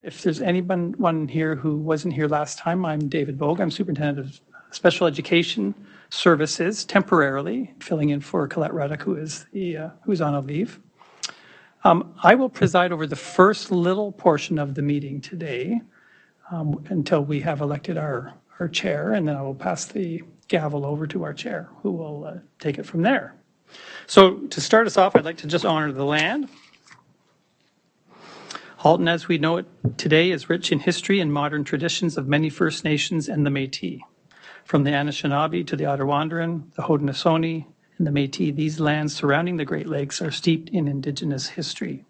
If there's anyone here who wasn't here last time, I'm David Bogue. I'm Superintendent of Special Education Services, temporarily filling in for Colette Ruddock, who's on a leave. I will preside over the first little portion of the meeting today until we have elected our chair, and then I will pass the gavel over to our chair, who will take it from there. So to start us off, I'd like to just honor the land. Halton, as we know it today, is rich in history and modern traditions of many First Nations and the Métis. From the Anishinaabe to the Ottawandaran, the Haudenosaunee, and the Métis, these lands surrounding the Great Lakes are steeped in Indigenous history.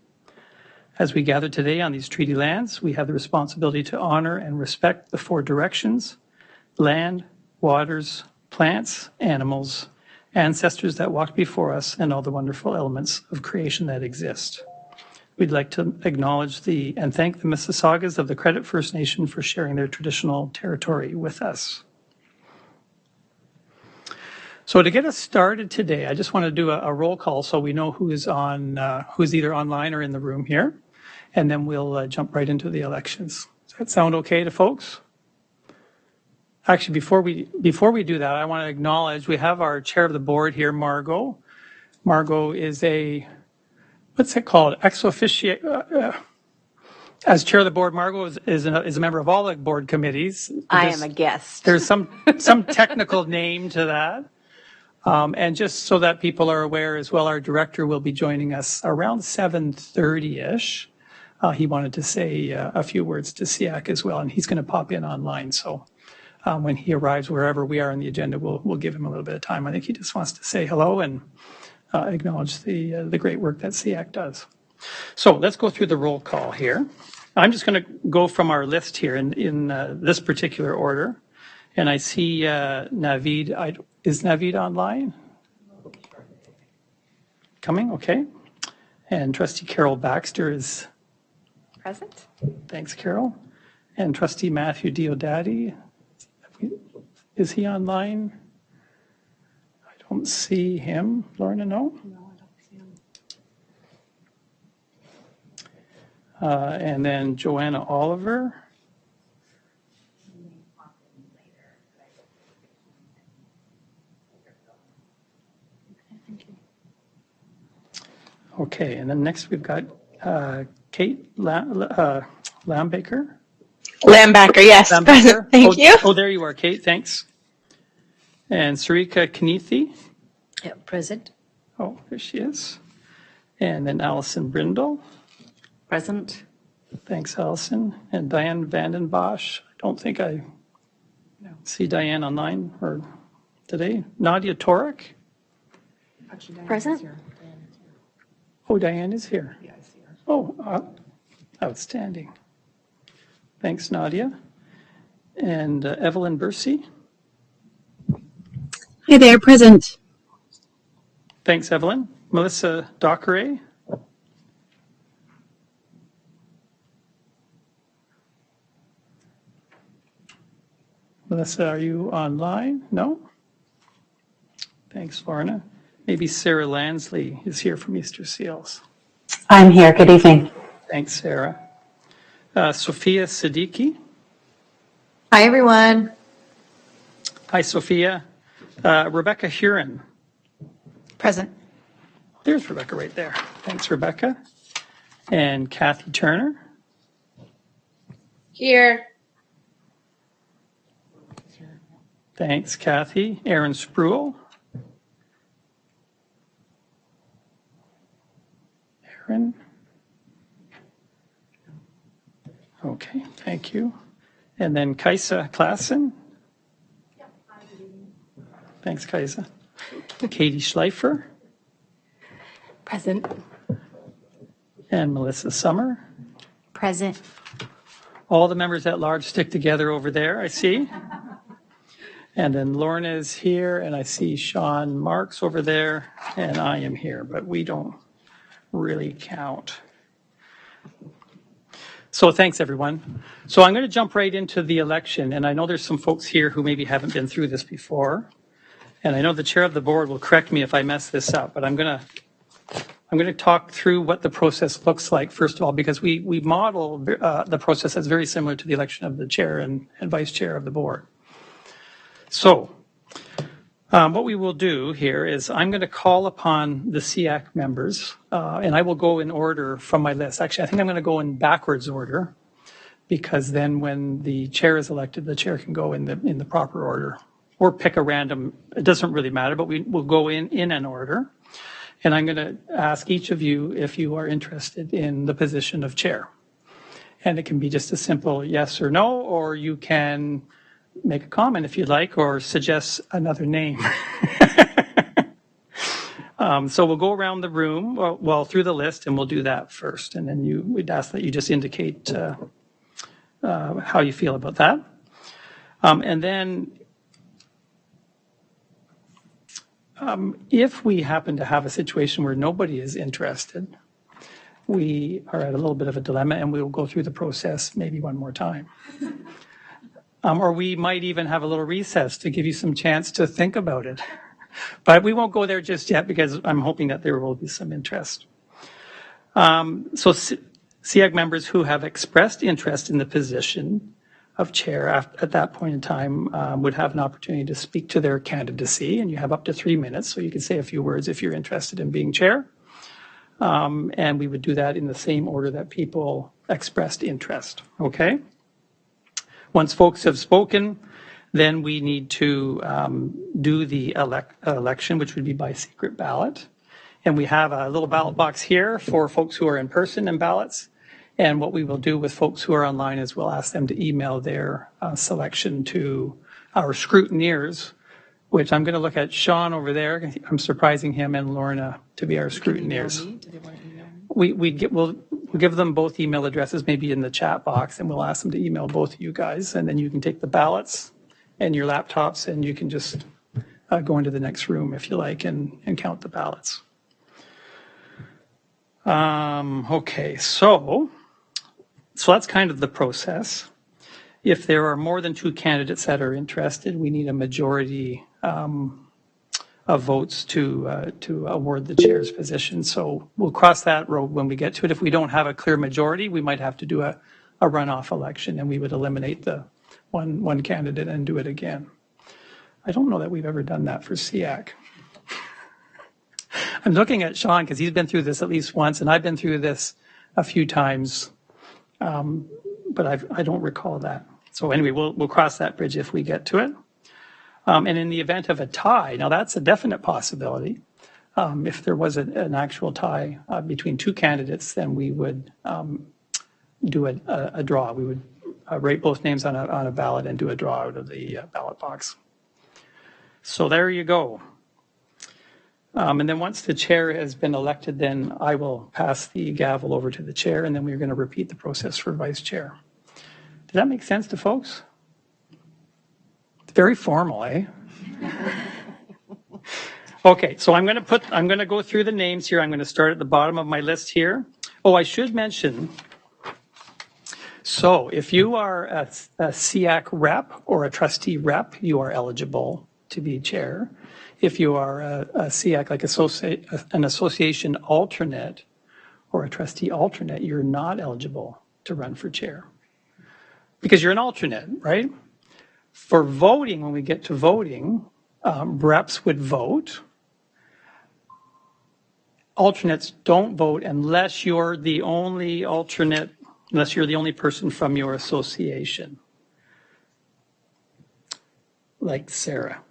As we gather today on these treaty lands, we have the responsibility to honor and respect the four directions: land, waters, plants, animals, ancestors that walked before us, and all the wonderful elements of creation that exist. We'd like to acknowledge and thank the Mississaugas of the Credit First Nation for sharing their traditional territory with us. So to get us started today, I just want to do a roll call so we know who's either online or in the room here, and then we'll jump right into the elections. Does that sound okay to folks? Actually, before we do that, I want to acknowledge we have our chair of the board here, Margot. Margot is what's it called? Ex officio. As chair of the board, Margot is a member of all the board committees. I am a guest. There's some technical name to that. And just so that people are aware as well, our director will be joining us around 7:30-ish. He wanted to say a few words to SEAC as well, and he's going to pop in online. So when he arrives, wherever we are on the agenda, we'll give him a little bit of time. I think he just wants to say hello and acknowledge the great work that SEAC does. So let's go through the roll call here. I'm just going to go from our list here in this particular order. And I see Naveed. Is Naveed online? Coming, okay. And Trustee Carol Baxter is Present. Thanks, Carol. And Trustee Matthew Diodati, is he online? I don't see him. Lorna, no? No, I don't see him. And then Joanna Oliver. Okay, and then next we've got Kate Lambaker. Lambacker, yes. Lambacker. Thank you. Oh, there you are, Kate, thanks. And Sarika Kanithi. Yeah, present. Oh, there she is. And then Allison Brindle. Present. Thanks, Allison. And Diane Vandenbosch. I don't think I see Diane online or today. Nadia Torek. Present. Oh, Diane is here. Yeah, I see her. Oh, outstanding. Thanks, Nadia. And Evelyn Bursey. Hi there, present. Thanks, Evelyn. Melissa Dockeray. Melissa, are you online? No? Thanks, Lorna. Maybe Sarah Lansley is here from Easter Seals. I'm here. Good evening. Thanks, Sarah. Sophia Siddiqui. Hi, everyone. Hi, Sophia. Rebecca Huron. Present. There's Rebecca right there. Thanks, Rebecca. And Kathy Turner. Here. Thanks, Kathy. Aaron Spruill. Aaron. Okay, thank you. And then Kaisa Klassen. Thanks, Kaisa. Katie Schleifer. Present. And Melissa Summer. Present. All the members at large stick together over there, I see. And then Lorna is here, and I see Sean Marks over there, and I am here, but we don't really count. So thanks, everyone. So I'm going to jump right into the election, and I know there's some folks here who maybe haven't been through this before, and I know the chair of the board will correct me if I mess this up, but I'm going to I'm going to talk through what the process looks like, first of all, because we model the process as very similar to the election of the chair and vice chair of the board. So what we will do here is I'm going to call upon the SEAC members, and I will go in order from my list. Actually, I think I'm going to go in backwards order, because then when the chair is elected, the chair can go in the proper order, or pick a random. It doesn't really matter, but we will go in an order. And I'm going to ask each of you if you are interested in the position of chair. And it can be just a simple yes or no, or you can make a comment if you'd like, or suggest another name. So we'll go around the room, well, through the list, and we'll do that first. And then we'd ask that you just indicate how you feel about that. And then if we happen to have a situation where nobody is interested, we are at a little bit of a dilemma, and we will go through the process maybe one more time. Or we might even have a little recess to give you some chance to think about it. But we won't go there just yet, because I'm hoping that there will be some interest. So SEAC members who have expressed interest in the position of chair at that point in time would have an opportunity to speak to their candidacy, and you have up to 3 minutes, so you can say a few words if you're interested in being chair. And we would do that in the same order that people expressed interest, okay? Once folks have spoken, then we need to do the election, which would be by secret ballot. And we have a little ballot box here for folks who are in person and ballots. And what we will do with folks who are online is we'll ask them to email their selection to our scrutineers, which I'm going to look at Sean over there. I'm surprising him and Lorna to be our scrutineers. We'll give them both email addresses, maybe in the chat box, and we'll ask them to email both of you guys. And then you can take the ballots and your laptops, and you can just go into the next room if you like and count the ballots. Okay, so that's kind of the process. If there are more than 2 candidates that are interested, we need a majority of votes to award the chair's position. So we'll cross that road when we get to it. If we don't have a clear majority, we might have to do a runoff election, and we would eliminate the one candidate and do it again. I don't know that we've ever done that for SEAC. I'm looking at Sean because he's been through this at least once, and I've been through this a few times, but I don't recall that. So anyway, we'll cross that bridge if we get to it. And in the event of a tie, now that's a definite possibility. If there was an actual tie between 2 candidates, then we would do a draw. We would rate both names on a ballot and do a draw out of the ballot box. So there you go. And then once the chair has been elected, then I will pass the gavel over to the chair, and then we're going to repeat the process for vice chair. Does that make sense to folks? It's very formal, eh? Okay, so I'm going to go through the names here. I'm going to start at the bottom of my list here. Oh, I should mention, so if you are a SEAC rep or a trustee rep, you are eligible to be chair. If you are a SEAC, like an association alternate or a trustee alternate, you're not eligible to run for chair because you're an alternate, right? For voting, when we get to voting, reps would vote. Alternates don't vote unless you're the only alternate, unless you're the only person from your association. Like Sarah,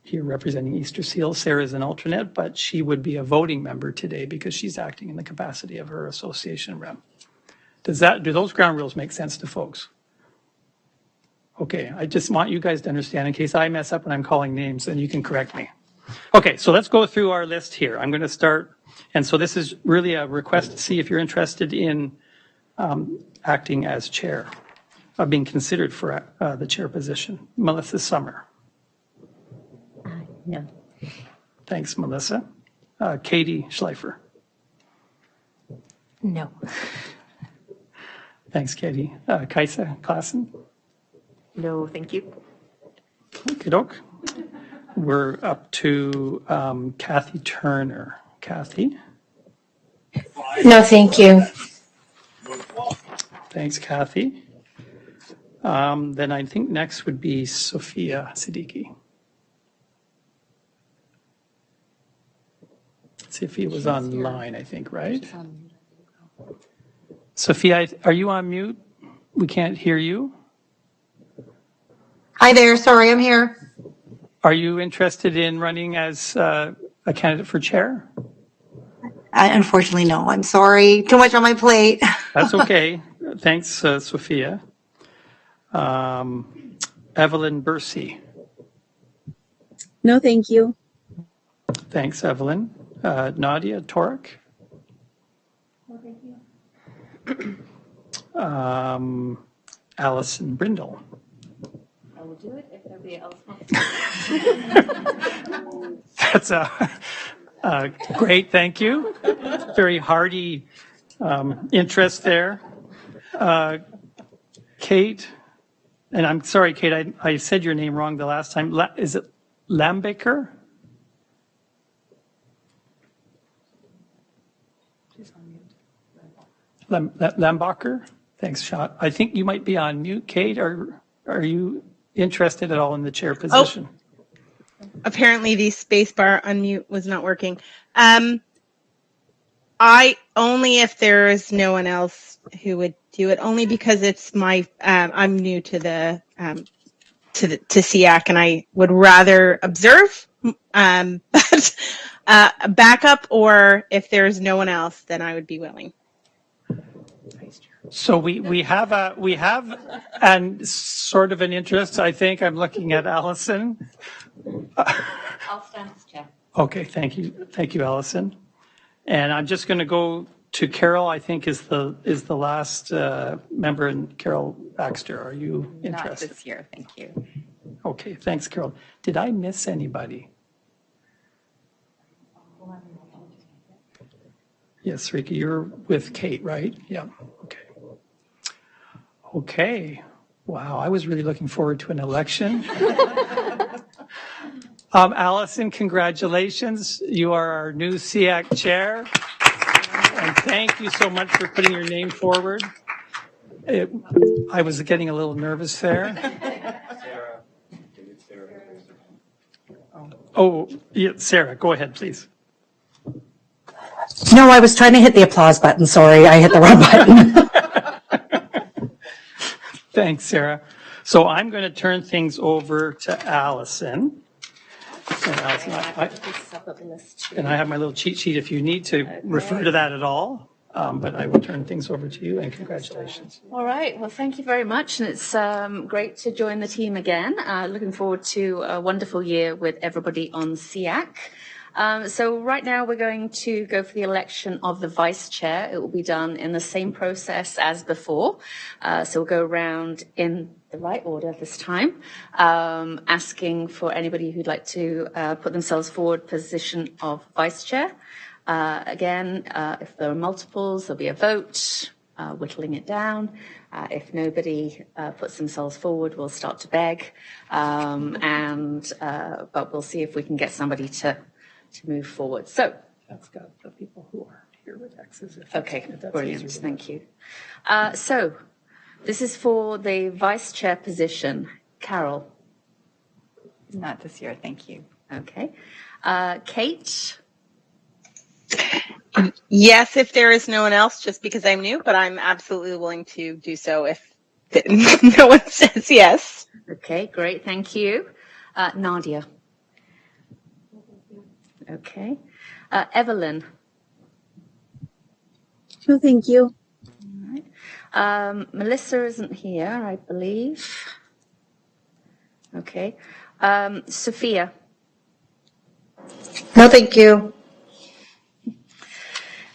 here representing Easter Seal. Sarah is an alternate, but she would be a voting member today because she's acting in the capacity of her association rep. Do those ground rules make sense to folks? Okay, I just want you guys to understand, in case I mess up when I'm calling names, then you can correct me. Okay, so let's go through our list here. I'm going to start, and so this is really a request to see if you're interested in acting as chair, being considered for the chair position. Melissa Summer. No. Thanks, Melissa. Katie Schleifer. No. Thanks, Katie. Kaisa Klassen. No, thank you. Okey-doke. We're up to Kathy Turner. Kathy? No, thank you. Thanks, Kathy. Then I think next would be Sophia Siddiqui. Sophia was online, I think, right? Sophia, are you on mute? We can't hear you. Hi there. Sorry, I'm here. Are you interested in running as a candidate for chair? Unfortunately, no. I'm sorry. Too much on my plate. That's okay. Thanks, Sophia. Evelyn Bursey. No, thank you. Thanks, Evelyn. Nadia Torek. No, thank you. Allison Brindle. I will do it if nobody else wants That's great. Thank you. Very hearty interest there. Kate, and I'm sorry, Kate, I said your name wrong the last time. Is it Lambaker? Lambacher? Thanks, Shot. I think you might be on mute, Kate. Are you interested at all in the chair position? Apparently the space bar unmute was not working. I only if there is no one else who would do it, only because it's my I'm new to the to SEAC and I would rather observe. But backup, or if there's no one else, then I would be willing. So we have and sort of an interest. I think I'm looking at Allison. I'll stand as chair. Okay, thank you, Allison. And I'm just going to go to Carol. I think is the last member, and Carol Baxter. Are you interested? Not this year, thank you. Okay, thanks, Carol. Did I miss anybody? Yes, Rika, you're with Kate, right? Yeah. Okay. Okay. Wow, I was really looking forward to an election. Allison, congratulations. You are our new SEAC chair. And thank you so much for putting your name forward. I was getting a little nervous there. Oh, yeah, Sarah, go ahead, please. No, I was trying to hit the applause button. Sorry, I hit the wrong button. Thanks, Sarah. So I'm going to turn things over to Allison. And Allison, I have my little cheat sheet if you need to refer to that at all. But I will turn things over to you, and congratulations. All right. Well, thank you very much. And it's great to join the team again. Looking forward to a wonderful year with everybody on SEAC. So right now we're going to go for the election of the vice chair. It will be done in the same process as before. So we'll go around in the right order this time, asking for anybody who'd like to put themselves forward position of vice chair. Again, if there are multiples, there'll be a vote, whittling it down. If nobody puts themselves forward, we'll start to beg. But we'll see if we can get somebody to move forward. So That's got the people who are here with X's. okay, brilliant. Thank you. So this is for the vice chair position. Carol. Not this year, thank you. Okay. Kate. Yes, if there is no one else, just because I'm new, but I'm absolutely willing to do so if no one says yes. Okay, great. Thank you. Nadia. Okay. Evelyn. No, thank you. All right. Melissa isn't here, I believe. Okay. Sophia. No, thank you.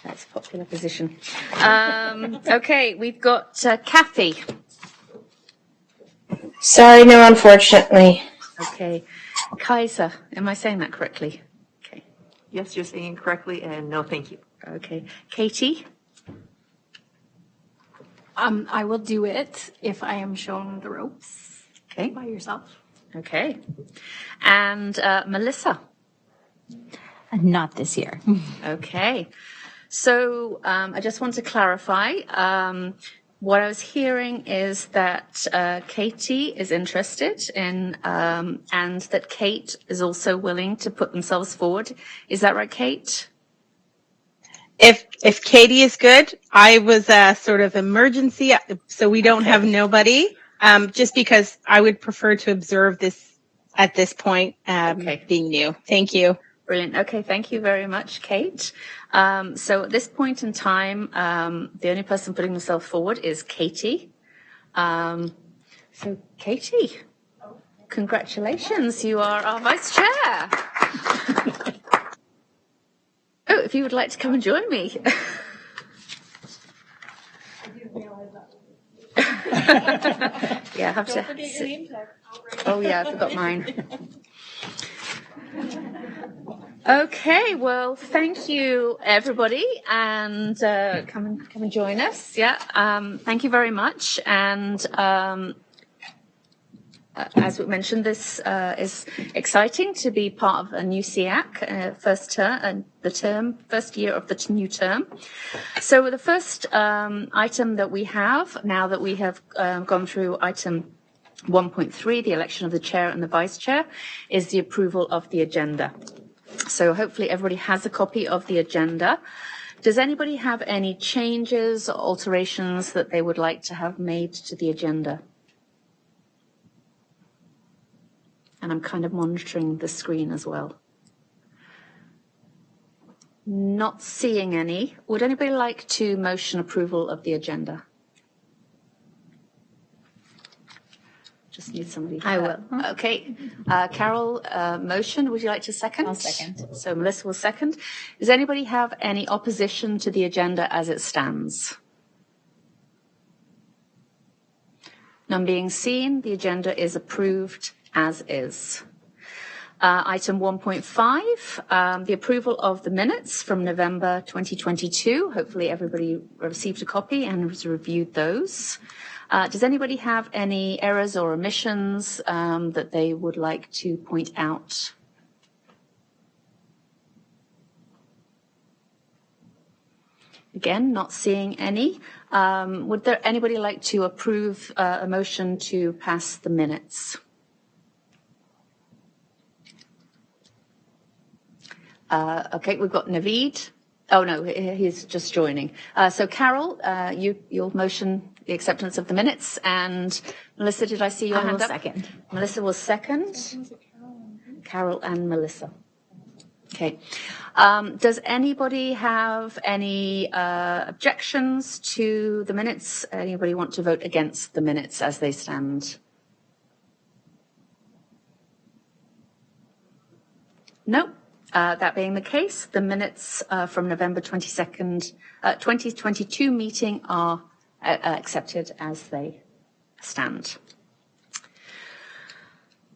That's a popular position. Okay, we've got Kathy. Sorry, no, unfortunately. Okay. Kaiser. Am I saying that correctly? Okay. Yes, you're saying correctly, and no, thank you. Okay. Katie. I will do it if I am shown the ropes Okay. by yourself. Okay. And Melissa. Not this year. Okay. So I just want to clarify. What I was hearing is that Katie is interested in, and that Kate is also willing to put themselves forward. Is that right, Kate? If Katie is good, I was a sort of emergency, so we don't have nobody. Just because I would prefer to observe this at this point, being new. Thank you. Brilliant. Okay, thank you very much, Kate. So at this point in time, the only person putting themselves forward is Katie. So Katie, congratulations, you are our vice chair. Oh, if you would like to come and join me. Yeah, I have to. Don't forget your name tag. Oh yeah, I forgot mine. Okay, well, thank you, everybody, and come and join us. Yeah, thank you very much. And as we mentioned, this is exciting to be part of a new SEAC, first year of the new term. So the first item that we have, now that we have gone through item 1.3, the election of the chair and the vice chair, is the approval of the agenda. So hopefully everybody has a copy of the agenda. Does anybody have any changes or alterations that they would like to have made to the agenda? And I'm kind of monitoring the screen as well. Not seeing any. Would anybody like to motion approval of the agenda? Just need somebody. I will. Okay. Carol, motion. Would you like to second? I'll second. So Melissa will second. Does anybody have any opposition to the agenda as it stands? None being seen, the agenda is approved as is. Item 1.5, the approval of the minutes from November 2022. Hopefully everybody received a copy and has reviewed those. Does anybody have any errors or omissions that they would like to point out? Again, not seeing any. Would there anybody like to approve a motion to pass the minutes? Okay, we've got Naveed. Oh no, he's just joining. So Carol, you'll motion the acceptance of the minutes, and Melissa, did I see your hand up? Second. Melissa will second. Carol and Melissa. Okay. Does anybody have any objections to the minutes? Anybody want to vote against the minutes as they stand? No. That being the case, the minutes from November 22nd, 2022 meeting are accepted as they stand.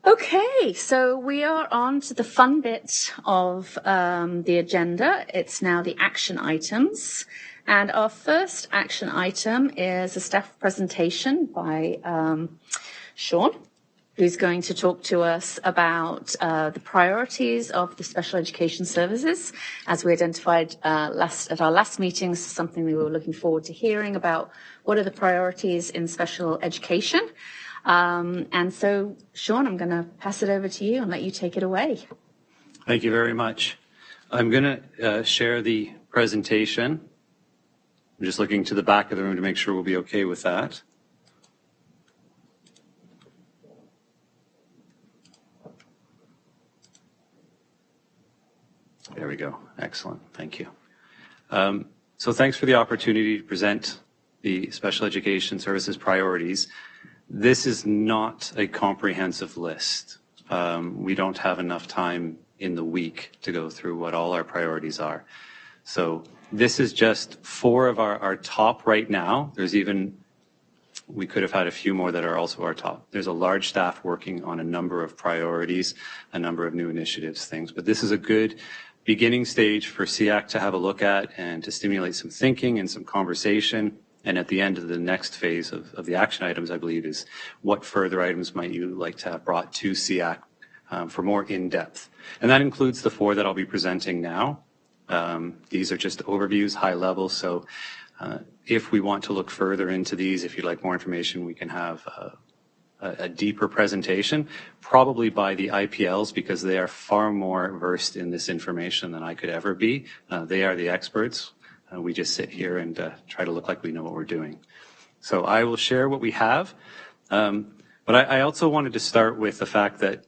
Okay, so we are on to the fun bit of the agenda. It's now the action items. And our first action item is a staff presentation by Sean, who's going to talk to us about the priorities of the special education services. As we identified at our last meetings, something we were looking forward to hearing about what are the priorities in special education. And so, Sean, I'm going to pass it over to you and let you take it away. Thank you very much. I'm going to share the presentation. I'm just looking to the back of the room to make sure we'll be okay with that. There we go. Excellent. Thank you. So thanks for the opportunity to present the special education services priorities. This is not a comprehensive list. We don't have enough time in the week to go through what all our priorities are. So this is just 4 of our top right now. We could have had a few more that are also our top. There's a large staff working on a number of priorities, a number of new initiatives, things, but this is a good beginning stage for SEAC to have a look at and to stimulate some thinking and some conversation. And at the end of the next phase of the action items, I believe, is what further items might you like to have brought to SEAC for more in-depth. And that includes the 4 that I'll be presenting now. These are just overviews, high level. So if we want to look further into these, if you'd like more information, we can have a deeper presentation, probably by the IPLs, because they are far more versed in this information than I could ever be. They are the experts. We just sit here and try to look like we know what we're doing. So I will share what we have. But I also wanted to start with the fact that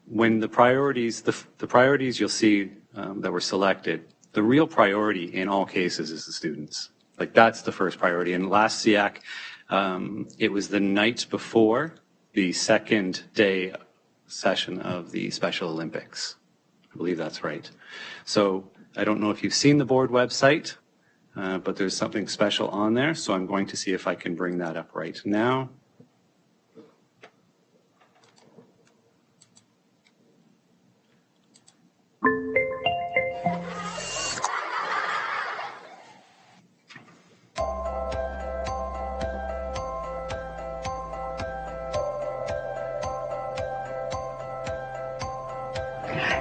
when the priorities, the priorities you'll see that were selected, the real priority in all cases is the students. Like, that's the first priority. And last SEAC, it was the night before the second day session of the Special Olympics. I believe that's right. So I don't know if you've seen the board website, but there's something special on there. So I'm going to see if I can bring that up right now.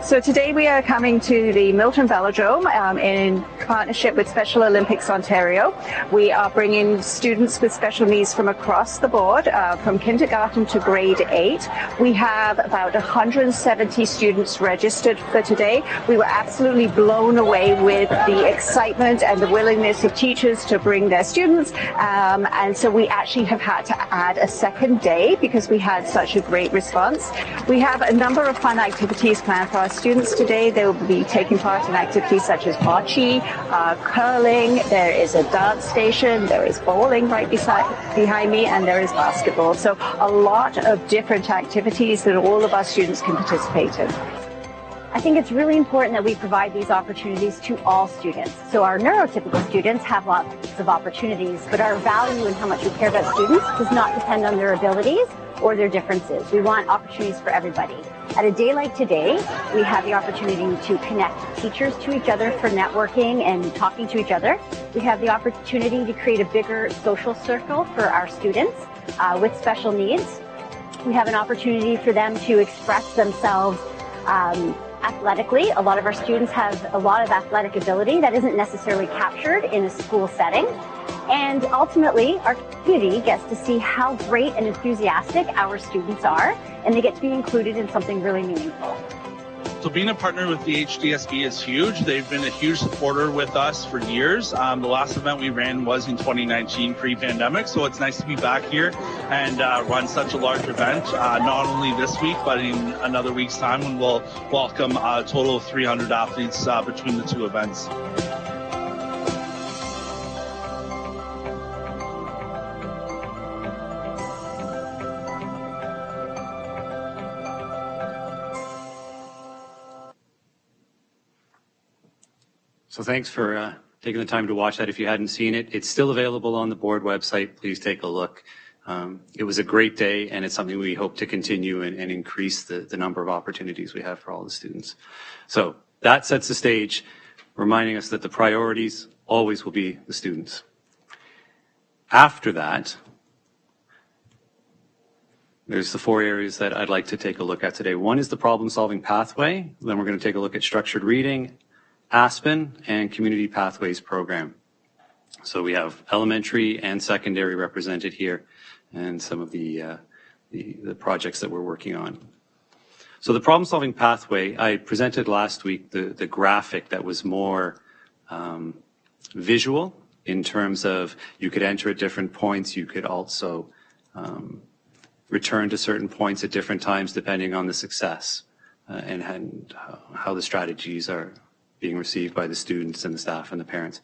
So today we are coming to the Milton Velodrome in partnership with Special Olympics Ontario. We are bringing students with special needs from across the board, from kindergarten to grade 8. We have about 170 students registered for today. We were absolutely blown away with the excitement and the willingness of teachers to bring their students. And so we actually have had to add a second day because we had such a great response. We have a number of fun activities planned for our students today. They will be taking part in activities such as bocce, curling, there is a dance station, there is bowling right behind me, and there is basketball. So a lot of different activities that all of our students can participate in. I think it's really important that we provide these opportunities to all students. So our neurotypical students have lots of opportunities, but our value and how much we care about students does not depend on their abilities or their differences. We want opportunities for everybody. At a day like today, we have the opportunity to connect teachers to each other for networking and talking to each other. We have the opportunity to create a bigger social circle for our students with special needs. We have an opportunity for them to express themselves athletically. A lot of our students have a lot of athletic ability that isn't necessarily captured in a school setting. And ultimately, our community gets to see how great and enthusiastic our students are, and they get to be included in something really meaningful. So being a partner with the HDSB is huge. They've been a huge supporter with us for years. The last event we ran was in 2019 pre-pandemic, so it's nice to be back here and run such a large event, not only this week, but in another week's time when we'll welcome a total of 300 athletes between the two events. So thanks for taking the time to watch that. If you hadn't seen it, it's still available on the board website. Please take a look. It was a great day, and it's something we hope to continue and increase the number of opportunities we have for all the students. So that sets the stage, reminding us that the priorities always will be the students. After that, there's the 4 areas that I'd like to take a look at today. One is the problem-solving pathway. Then we're going to take a look at structured reading, Aspen, and Community Pathways Program. So we have elementary and secondary represented here, and some of the projects that we're working on. So the problem-solving pathway, I presented last week the graphic that was more visual in terms of you could enter at different points, you could also return to certain points at different times depending on the success and how the strategies are being received by the students and the staff and the parents.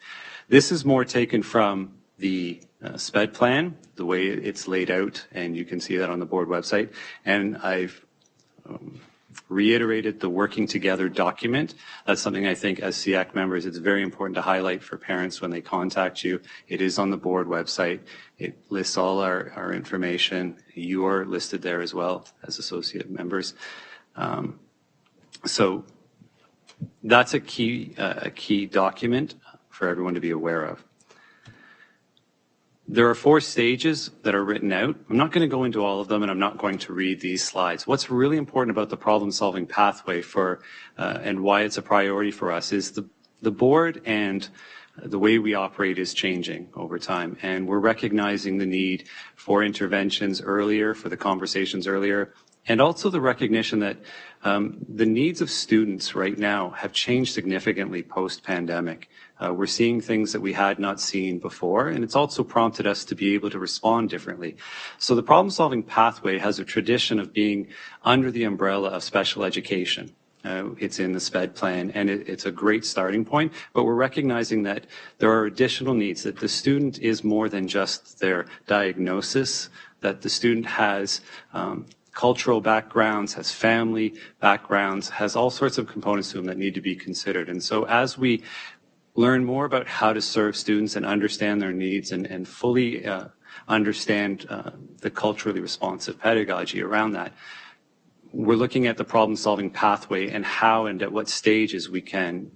This is more taken from the SPED plan, the way it's laid out, and you can see that on the board website. And I've reiterated the working together document. That's something I think as SEAC members, it's very important to highlight for parents when they contact you. It is on the board website. It lists all our information. You are listed there as well as associate members. So that's a key document for everyone to be aware of. There are 4 stages that are written out. I'm not going to go into all of them, and I'm not going to read these slides. What's really important about the problem-solving pathway and why it's a priority for us is The board and the way we operate is changing over time, and we're recognizing the need for interventions earlier, for the conversations earlier, and also the recognition that the needs of students right now have changed significantly post-pandemic. We're seeing things that we had not seen before, and it's also prompted us to be able to respond differently. So the problem-solving pathway has a tradition of being under the umbrella of special education. It's in the SPED plan, and it's a great starting point, but we're recognizing that there are additional needs, that the student is more than just their diagnosis, that the student has cultural backgrounds, has family backgrounds, has all sorts of components to them that need to be considered. And so as we learn more about how to serve students and understand their needs and fully understand the culturally responsive pedagogy around that, we're looking at the problem-solving pathway and how and at what stages we can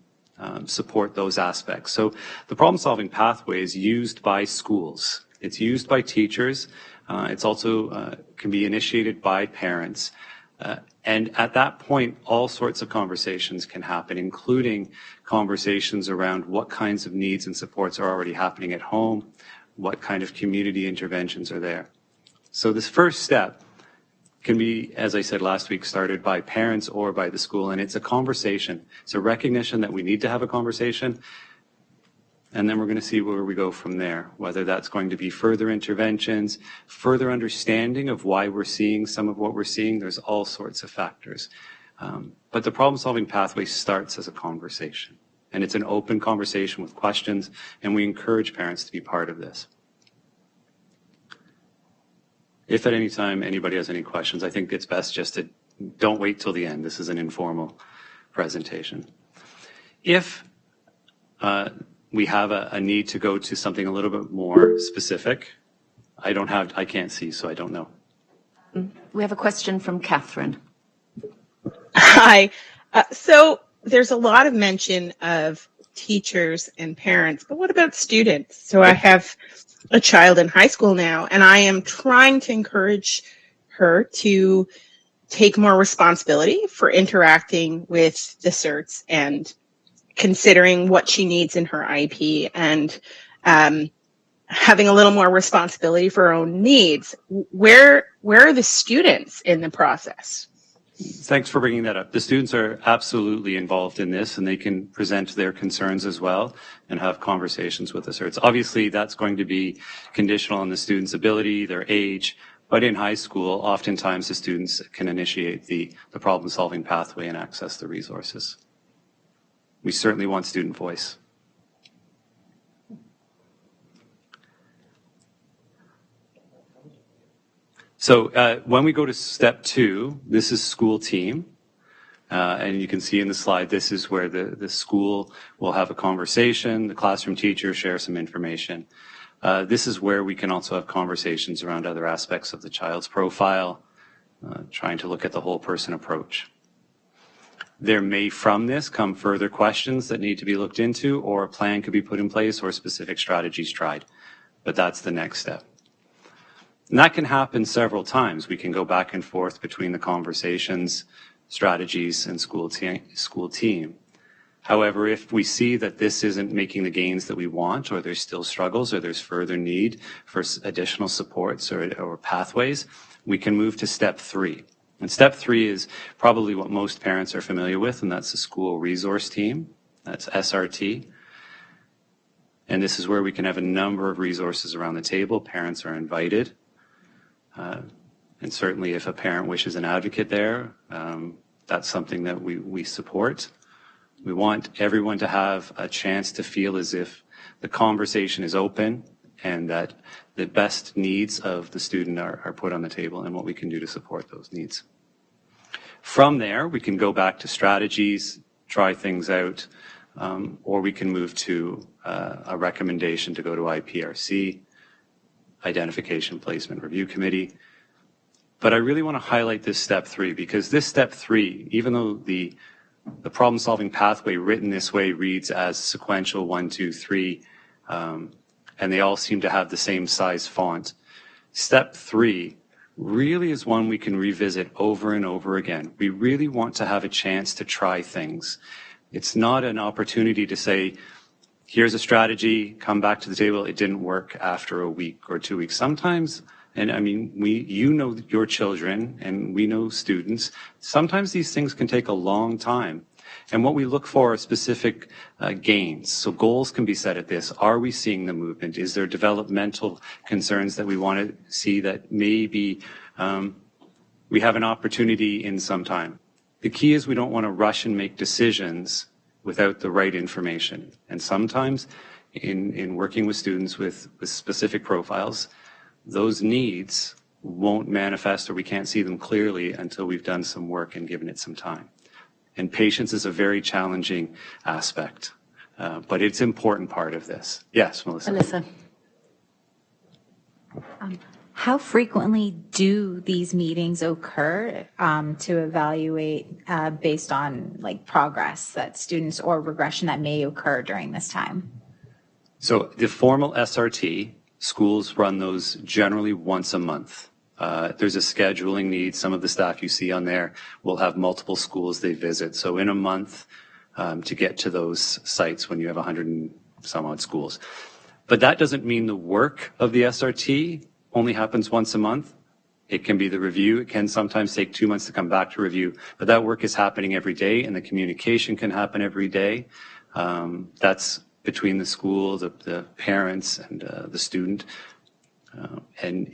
support those aspects. So the problem-solving pathway is used by schools. It's used by teachers. It's also can be initiated by parents. And at that point, all sorts of conversations can happen, including conversations around what kinds of needs and supports are already happening at home, what kind of community interventions are there. So this first step can be, as I said last week, started by parents or by the school, and it's a conversation. It's a recognition that we need to have a conversation, and then we're going to see where we go from there, whether that's going to be further interventions, further understanding of why we're seeing some of what we're seeing. There's all sorts of factors. But the problem-solving pathway starts as a conversation, and it's an open conversation with questions, and we encourage parents to be part of this. If at any time anybody has any questions, I think it's best just to don't wait till the end. This is an informal presentation. If we have a need to go to something a little bit more specific, I can't see, so I don't know. We have a question from Catherine. Hi. So there's a lot of mention of teachers and parents, but what about students? So I have a child in high school now, and I am trying to encourage her to take more responsibility for interacting with the certs and considering what she needs in her IP and having a little more responsibility for her own needs. Where are the students in the process? Thanks for bringing that up. The students are absolutely involved in this, and they can present their concerns as well and have conversations with the certs. Obviously, that's going to be conditional on the student's ability, their age, but in high school, oftentimes the students can initiate the problem-solving pathway and access the resources. We certainly want student voice. So when we go to step 2, this is school team. And you can see in the slide, this is where the school will have a conversation, the classroom teacher share some information. This is where we can also have conversations around other aspects of the child's profile, trying to look at the whole person approach. There may, from this, come further questions that need to be looked into, or a plan could be put in place, or specific strategies tried. But that's the next step. And that can happen several times. We can go back and forth between the conversations, strategies, and school team. However, if we see that this isn't making the gains that we want, or there's still struggles, or there's further need for additional supports or pathways, we can move to step 3. And step 3 is probably what most parents are familiar with, and that's the school resource team. That's SRT. And this is where we can have a number of resources around the table. Parents are invited. And certainly if a parent wishes an advocate there, that's something that we support. We want everyone to have a chance to feel as if the conversation is open and that the best needs of the student are put on the table and what we can do to support those needs. From there, we can go back to strategies, try things out, or we can move to a recommendation to go to IPRC, Identification Placement Review Committee. But I really want to highlight this step 3 because this step 3, even though the problem-solving pathway written this way reads as sequential 1, 2, 3, and they all seem to have the same size font. Step 3 really is one we can revisit over and over again. We really want to have a chance to try things. It's not an opportunity to say, here's a strategy, come back to the table. It didn't work after a week or 2 weeks. Sometimes, and I mean, you know your children and we know students, sometimes these things can take a long time. And what we look for are specific gains. So goals can be set at this. Are we seeing the movement? Is there developmental concerns that we want to see that maybe we have an opportunity in some time? The key is we don't want to rush and make decisions without the right information. And sometimes in working with students with specific profiles, those needs won't manifest or we can't see them clearly until we've done some work and given it some time. And patience is a very challenging aspect, but it's an important part of this. Yes, Melissa. Melissa. How frequently do these meetings occur to evaluate based on like progress that students or regression that may occur during this time? So the formal SRT, schools run those generally once a month. There's a scheduling need. Some of the staff you see on there will have multiple schools they visit. So in a month to get to those sites when you have 100 and some odd schools. But that doesn't mean the work of the SRT only happens once a month. It can be the review. It can sometimes take 2 months to come back to review, but that work is happening every day and the communication can happen every day. That's between the school, the parents and the student. And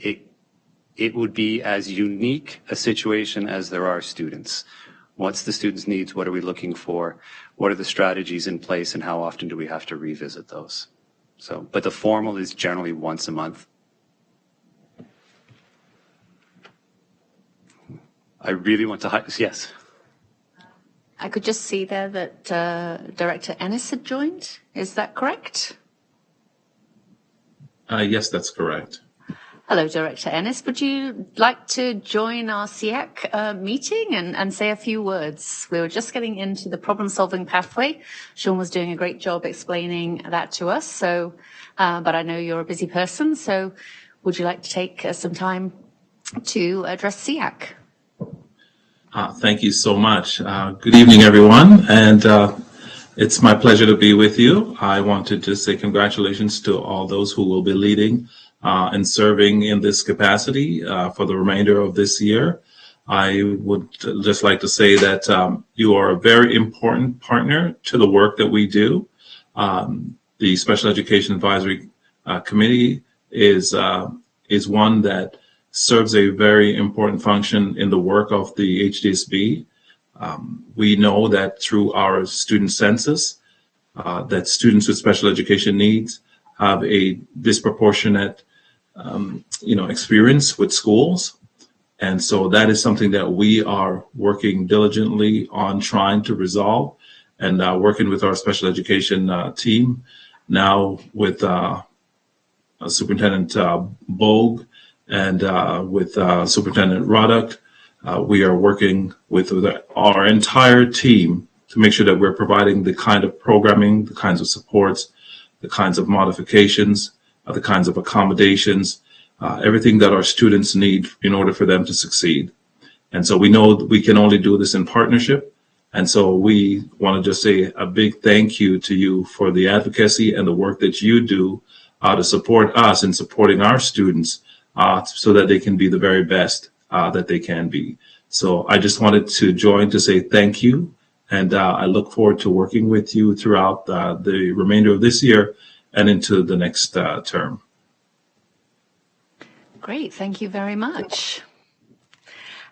it would be as unique a situation as there are students. What's the student's needs? What are we looking for? What are the strategies in place and how often do we have to revisit those? So, but the formal is generally once a month. I really want to, yes. I could just see there that Director Ennis had joined. Is that correct? Yes, that's correct. Hello, Director Ennis. Would you like to join our SEAC meeting and say a few words? We were just getting into the problem-solving pathway. Sean was doing a great job explaining that to us. So, but I know you're a busy person. So would you like to take some time to address SEAC? Thank you so much. Good evening, everyone. And it's my pleasure to be with you. I wanted to say congratulations to all those who will be leading and serving in this capacity for the remainder of this year. I would just like to say that you are a very important partner to the work that we do. The Special Education Advisory Committee is one that serves a very important function in the work of the HDSB. We know that through our student census, that students with special education needs have a disproportionate experience with schools. And so that is something that we are working diligently on trying to resolve and working with our special education team now with Superintendent Bogue and with Superintendent Roddick. We are working with our entire team to make sure that we're providing the kind of programming, the kinds of supports, the kinds of modifications, the kinds of accommodations, everything that our students need in order for them to succeed. And so we know that we can only do this in partnership. And so we want to just say a big thank you to you for the advocacy and the work that you do to support us in supporting our students so that they can be the very best that they can be. So I just wanted to join to say thank you. And I look forward to working with you throughout the remainder of this year and into the next term. Great, thank you very much.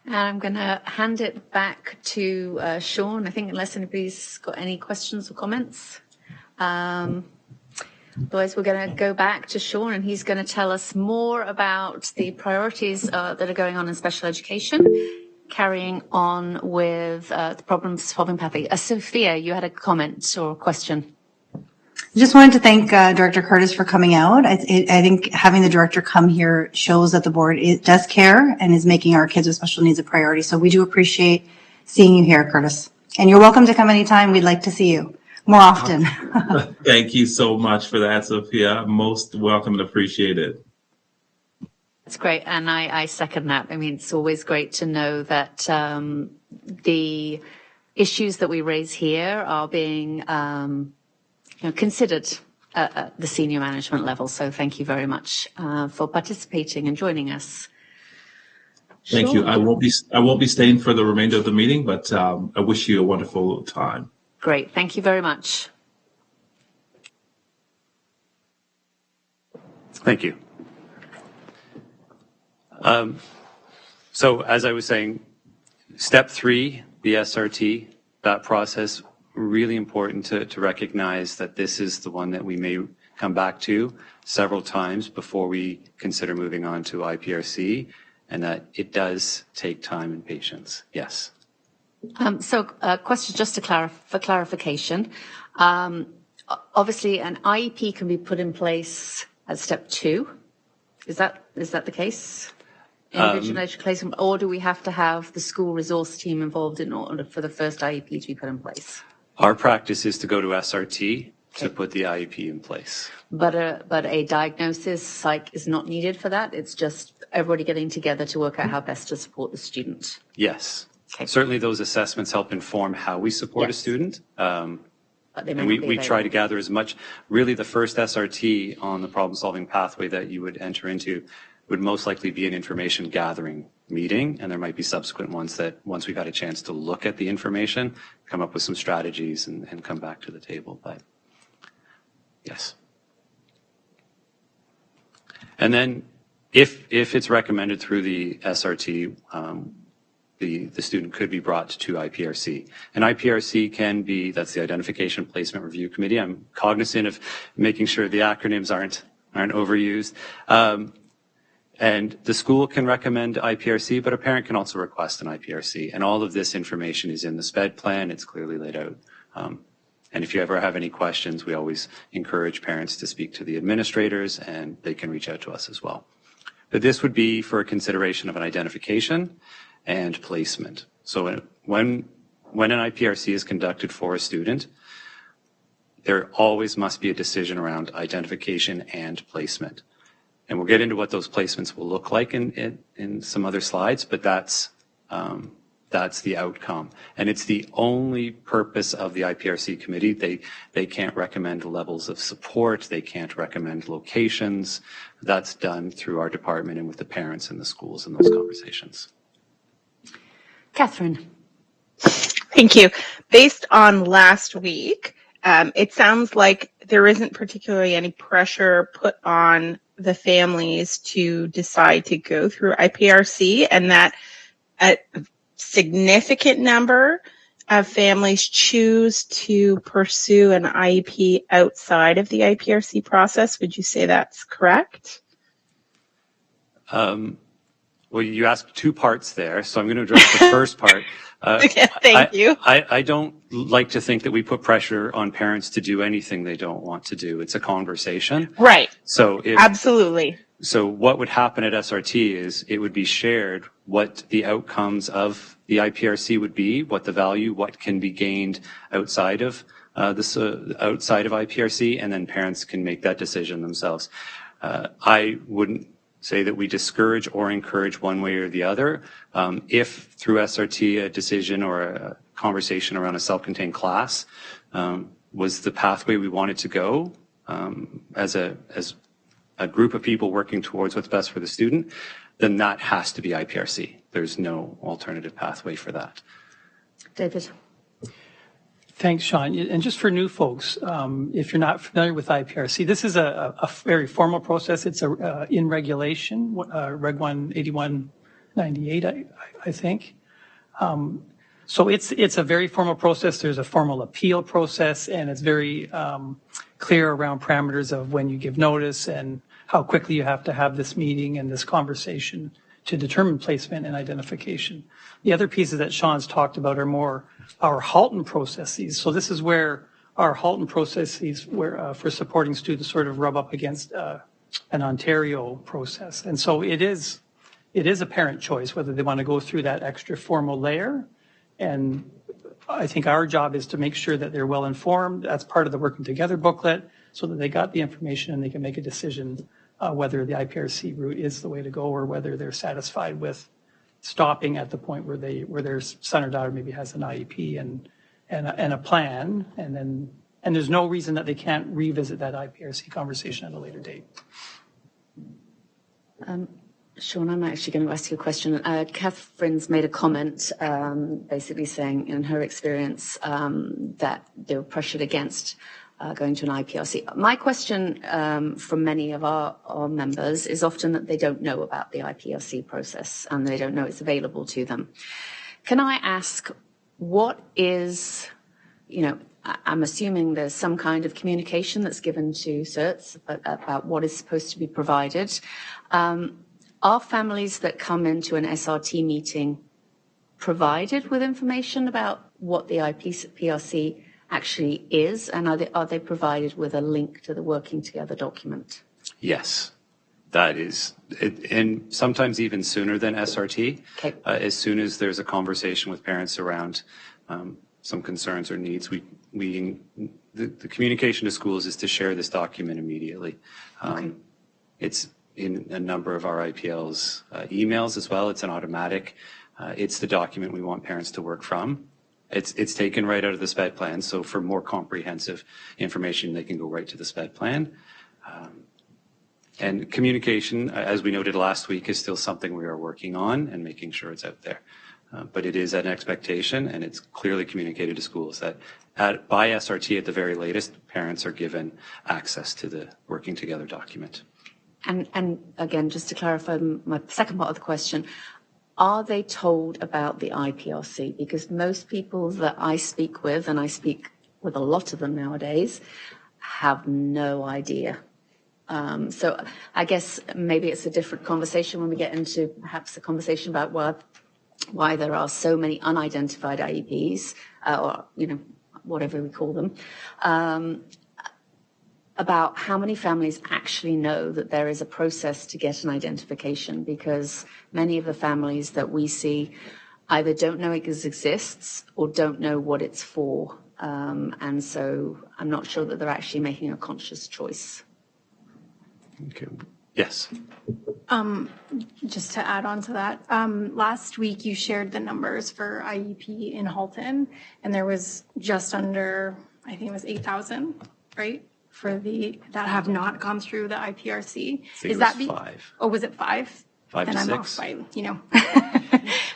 And I'm going to hand it back to Sean, I think, unless anybody's got any questions or comments. Otherwise, we're going to go back to Sean, and he's going to tell us more about the priorities that are going on in special education, carrying on with the problem-solving pathway. Sophia, you had a comment or a question. I just wanted to thank Director Curtis for coming out. I think having the director come here shows that the board does care and is making our kids with special needs a priority. So we do appreciate seeing you here, Curtis. And you're welcome to come anytime. We'd like to see you more often. Thank you so much for that, Sophia. Most welcome and appreciate it. That's great. And I second that. I mean, it's always great to know that the issues that we raise here are being considered at the senior management level. So thank you very much for participating and joining us. Thank you. I won't be staying for the remainder of the meeting, but I wish you a wonderful time. Great. Thank you very much. Thank you. So as I was saying, step 3, the SRT, that process, really important to recognize that this is the one that we may come back to several times before we consider moving on to IPRC, and that it does take time and patience. Yes. So question just for clarification. Obviously, an IEP can be put in place at step 2. Is that the case? Individual education, or do we have to have the school resource team involved in order for the first IEP to be put in place? Our practice is to go to SRT to put the IEP in place. But a diagnosis psych is not needed for that. It's just everybody getting together to work out how best to support the student. Yes. Okay. Certainly those assessments help inform how we support a student. And we try to gather as much. Really, the first SRT on the problem-solving pathway that you would enter into would most likely be an information gathering meeting, and there might be subsequent ones that once we've had a chance to look at the information, come up with some strategies and come back to the table. But yes. And then if it's recommended through the SRT, the student could be brought to IPRC. And IPRC can be, that's the Identification Placement Review Committee. I'm cognizant of making sure the acronyms aren't overused. And the school can recommend IPRC, but a parent can also request an IPRC. And all of this information is in the SPED plan. It's clearly laid out. And if you ever have any questions, we always encourage parents to speak to the administrators, and they can reach out to us as well. But this would be for a consideration of an identification and placement. So when an IPRC is conducted for a student, there always must be a decision around identification and placement. And we'll get into what those placements will look like in some other slides, but that's the outcome. And it's the only purpose of the IPRC committee. They can't recommend levels of support. They can't recommend locations. That's done through our department and with the parents and the schools in those conversations. Catherine. Thank you. Based on last week, it sounds like there isn't particularly any pressure put on the families to decide to go through IPRC, and that a significant number of families choose to pursue an IEP outside of the IPRC process. Would you say that's correct? Well, you asked 2 parts there, so I'm going to address the first part. Thank you. I don't like to think that we put pressure on parents to do anything they don't want to do. It's a conversation. Right. So absolutely. So what would happen at SRT is it would be shared what the outcomes of the IPRC would be, what the value, what can be gained outside of outside of IPRC, and then parents can make that decision themselves. I wouldn't say that we discourage or encourage one way or the other. If through SRT a decision or a conversation around a self-contained class was the pathway we wanted to go as a group of people working towards what's best for the student, then that has to be IPRC. There's no alternative pathway for that. David. Thanks, Sean. And just for new folks, if you're not familiar with IPRC, this is a very formal process. It's in regulation, Reg 18198, I think. So it's a very formal process. There's a formal appeal process, and it's very clear around parameters of when you give notice and how quickly you have to have this meeting and this conversation to determine placement and identification. The other pieces that Sean's talked about are more our Halton processes. So this is where our Halton processes for supporting students sort of rub up against an Ontario process. And so it is a parent choice whether they want to go through that extra formal layer. And I think our job is to make sure that they're well informed. That's part of the Working Together booklet, so that they got the information and they can make a decision whether the IPRC route is the way to go or whether they're satisfied with stopping at the point where their son or daughter maybe has an IEP and a plan, and there's no reason that they can't revisit that IPRC conversation at a later date. Sean, I'm actually going to ask you a question. Catherine's made a comment basically saying in her experience that they were pressured against going to an IPRC. My question from many of our members is often that they don't know about the IPRC process and they don't know it's available to them. Can I ask, what is, I'm assuming there's some kind of communication that's given to CERTs about what is supposed to be provided. Are families that come into an SRT meeting provided with information about what the IPRC actually is, and are they provided with a link to the working together document? Yes, that is, and sometimes even sooner than SRT. Okay. As soon as there's a conversation with parents around some concerns or needs, the communication to schools is to share this document immediately. Okay. It's in a number of our IPL's emails as well. It's an automatic. It's the document we want parents to work from. It's taken right out of the SPED plan. So for more comprehensive information, they can go right to the SPED plan. And communication, as we noted last week, is still something we are working on and making sure it's out there. But it is an expectation, and it's clearly communicated to schools that by SRT at the very latest, parents are given access to the working together document. And again, just to clarify my second part of the question, are they told about the IPRC? Because most people that I speak with, and I speak with a lot of them nowadays, have no idea. So I guess maybe it's a different conversation when we get into perhaps a conversation about why there are so many unidentified IEPs, or, whatever we call them. About how many families actually know that there is a process to get an identification, because many of the families that we see either don't know it exists or don't know what it's for. And so I'm not sure that they're actually making a conscious choice. Okay. Yes. Just to add on to that, last week you shared the numbers for IEP in Halton, and there was just under, I think it was 8,000, right? That have not gone through the IPRC. Is that 5? Oh, was it 5? 5 to 6. I'm off by,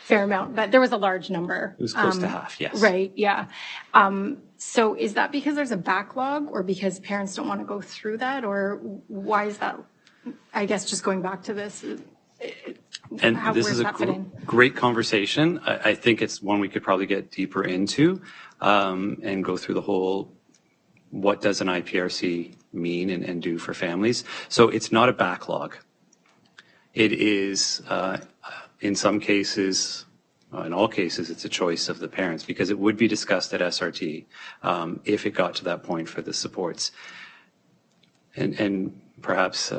fair amount, but there was a large number. It was close to half, yes. Right, yeah. So is that because there's a backlog, or because parents don't want to go through that, or why is that? I guess just going back to this. And this is a great conversation. I think it's one we could probably get deeper into and go through the whole, what does an IPRC mean and do for families? So it's not a backlog. It is, in some cases, in all cases, it's a choice of the parents, because it would be discussed at SRT if it got to that point for the supports. And perhaps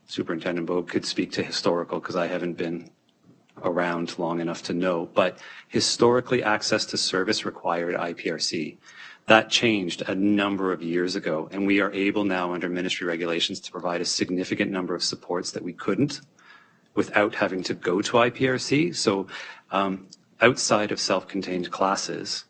Superintendent Bogue could speak to historical, because I haven't been around long enough to know, but historically access to service required IPRC. That changed a number of years ago, and we are able now under ministry regulations to provide a significant number of supports that we couldn't without having to go to IPRC. So outside of self-contained classes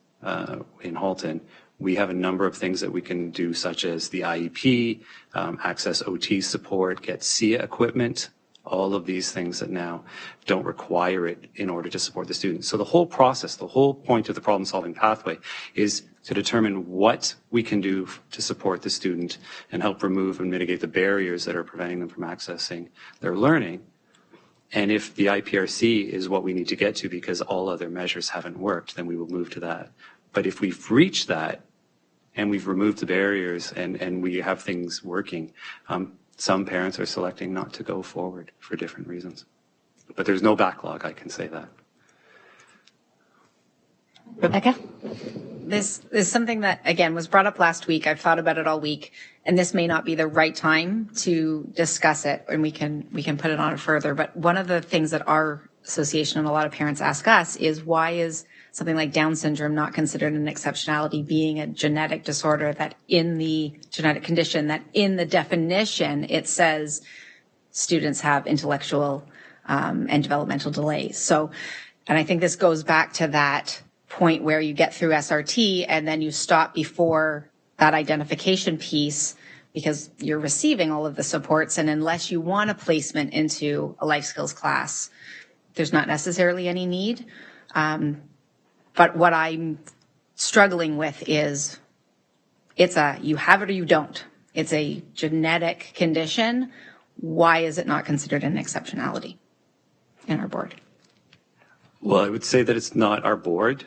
in Halton, we have a number of things that we can do, such as the IEP, access OT support, get SIA equipment, all of these things that now don't require it in order to support the students. So the whole process, the whole point of the problem-solving pathway is to determine what we can do to support the student and help remove and mitigate the barriers that are preventing them from accessing their learning. And if the IPRC is what we need to get to because all other measures haven't worked, then we will move to that. But if we've reached that and we've removed the barriers and we have things working, some parents are selecting not to go forward for different reasons. But there's no backlog, I can say that. Rebecca? This is something that, again, was brought up last week. I've thought about it all week, and this may not be the right time to discuss it, and we can put it on further. But one of the things that our association and a lot of parents ask us is, why is something like Down syndrome not considered an exceptionality, being a genetic disorder that in the genetic condition, that in the definition, it says students have intellectual and developmental delays. So, and I think this goes back to that point where you get through SRT and then you stop before that identification piece because you're receiving all of the supports. And unless you want a placement into a life skills class, there's not necessarily any need. But what I'm struggling with is you have it or you don't. It's a genetic condition. Why is it not considered an exceptionality in our board? Well, I would say that it's not our board.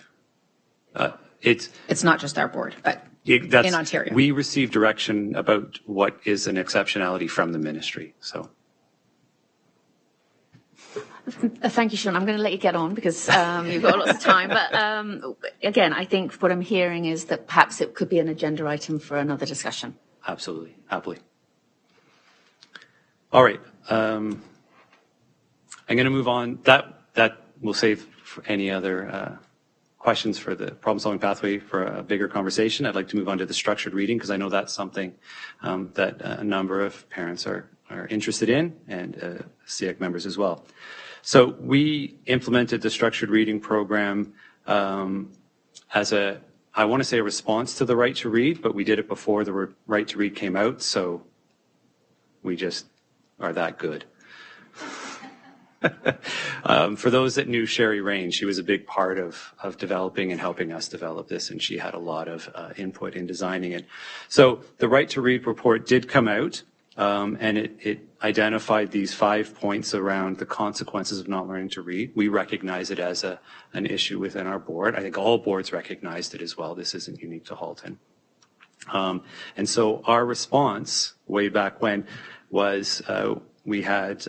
It's not just our board, but in Ontario. We receive direction about what is an exceptionality from the ministry. So. Thank you, Sean. I'm going to let you get on because you've got lots of time. But again, I think what I'm hearing is that perhaps it could be an agenda item for another discussion. Absolutely. Happily. All right. I'm going to move on. That we'll save for any other questions for the problem-solving pathway for a bigger conversation. I'd like to move on to the structured reading because I know that's something that a number of parents are interested in, and SEAC members as well. So we implemented the structured reading program as I want to say a response to the right to read, but we did it before the right to read came out, so we just are that good. For those that knew Sherry Rain, she was a big part of developing and helping us develop this, and she had a lot of input in designing it. So the right to read report did come out, and it identified these 5 points around the consequences of not learning to read. We recognize it as an issue within our board. I think all boards recognized it as well. This isn't unique to Halton. And so our response way back when was we had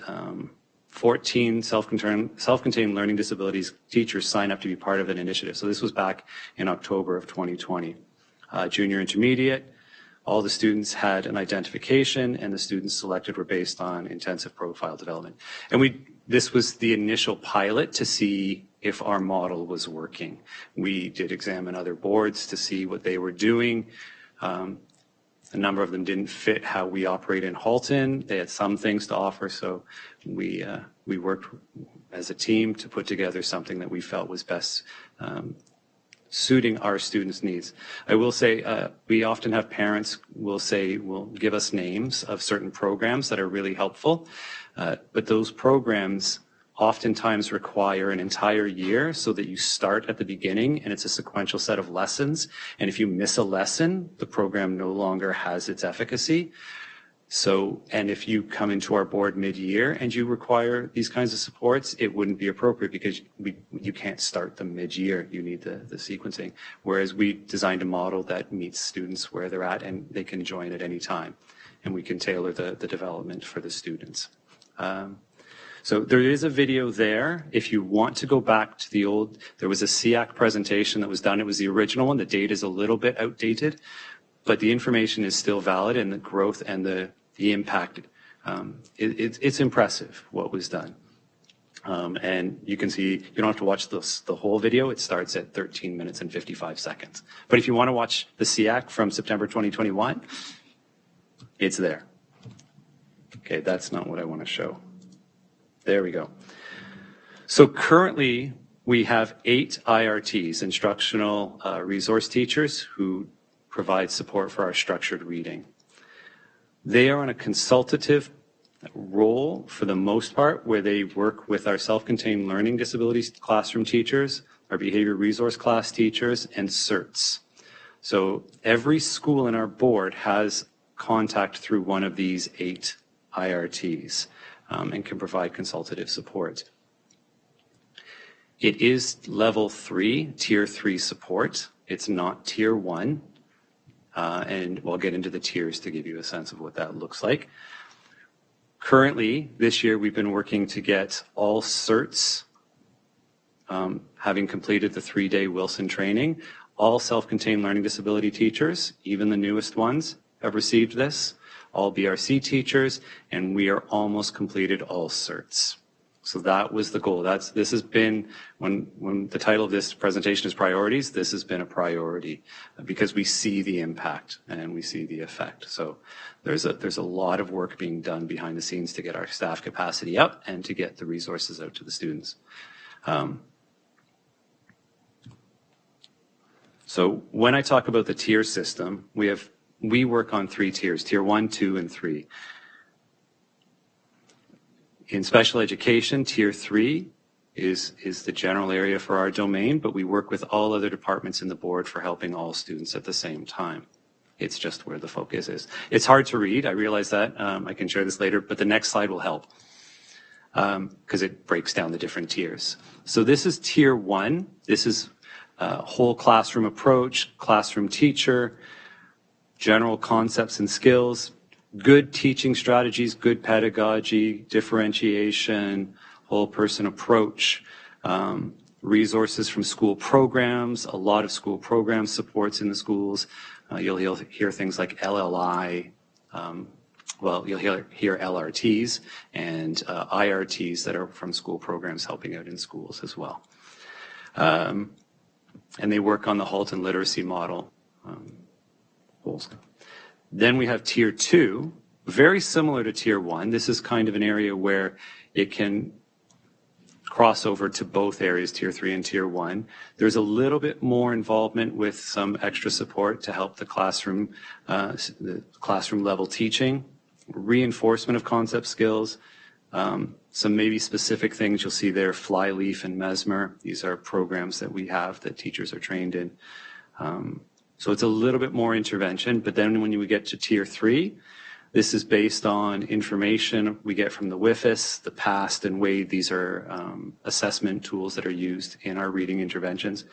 14 self-contained learning disabilities teachers sign up to be part of an initiative. So this was back in October of 2020. Junior intermediate, all the students had an identification, and the students selected were based on intensive profile development. And this was the initial pilot to see if our model was working. We did examine other boards to see what they were doing. A number of them didn't fit how we operate in Halton. They had some things to offer, so we worked as a team to put together something that we felt was best suiting our students' needs. I will say we often have parents will give us names of certain programs that are really helpful, but those programs oftentimes require an entire year so that you start at the beginning and it's a sequential set of lessons. And if you miss a lesson, the program no longer has its efficacy. So, and if you come into our board mid-year and you require these kinds of supports, it wouldn't be appropriate because you can't start them mid-year. You need the sequencing. Whereas we designed a model that meets students where they're at and they can join at any time. And we can tailor the development for the students. So there is a video there. If you want to go back to there was a SEAC presentation that was done. It was the original one. The date is a little bit outdated, but the information is still valid, and the growth and the impact, it's impressive what was done. And you can see, you don't have to watch the whole video. It starts at 13 minutes and 55 seconds. But if you want to watch the SEAC from September 2021, it's there. Okay, that's not what I want to show. There we go. So currently we have 8 IRTs, instructional resource teachers, who provide support for our structured reading. They are on a consultative role for the most part, where they work with our self-contained learning disabilities classroom teachers, our behavior resource class teachers, and CERTs. So every school in our board has contact through one of these 8 IRTs. And can provide consultative support. It is level 3, tier 3 support. It's not tier 1. And we'll get into the tiers to give you a sense of what that looks like. Currently, this year, we've been working to get all CERTs, having completed the 3-day Wilson training. All self-contained learning disability teachers, even the newest ones, have received this. All BRC teachers, and we are almost completed all CERTs. So that was the goal. This has been, when the title of this presentation is priorities, this has been a priority because we see the impact and we see the effect. So there's a lot of work being done behind the scenes to get our staff capacity up and to get the resources out to the students. So when I talk about the tier system, we work on 3 tiers, tier 1, 2, and 3. In special education, tier 3 is the general area for our domain, but we work with all other departments in the board for helping all students at the same time. It's just where the focus is. It's hard to read, I realize that. I can share this later, but the next slide will help because it breaks down the different tiers. So this is tier 1. This is whole classroom approach, classroom teacher, general concepts and skills, good teaching strategies, good pedagogy, differentiation, whole person approach, resources from school programs, a lot of school program supports in the schools. You'll hear things like LLI, you'll hear LRTs and IRTs that are from school programs helping out in schools as well. And they work on the Halton literacy model. Then we have tier 2, very similar to tier 1. This is kind of an area where it can cross over to both areas, tier 3 and tier 1. There's a little bit more involvement with some extra support to help the classroom level teaching, reinforcement of concept skills, some maybe specific things you'll see there, Flyleaf and Mesmer. These are programs that we have that teachers are trained in. So it's a little bit more intervention, but then when you get to tier 3, this is based on information we get from the WIFIS, the PAST and WADE. These are assessment tools that are used in our reading interventions.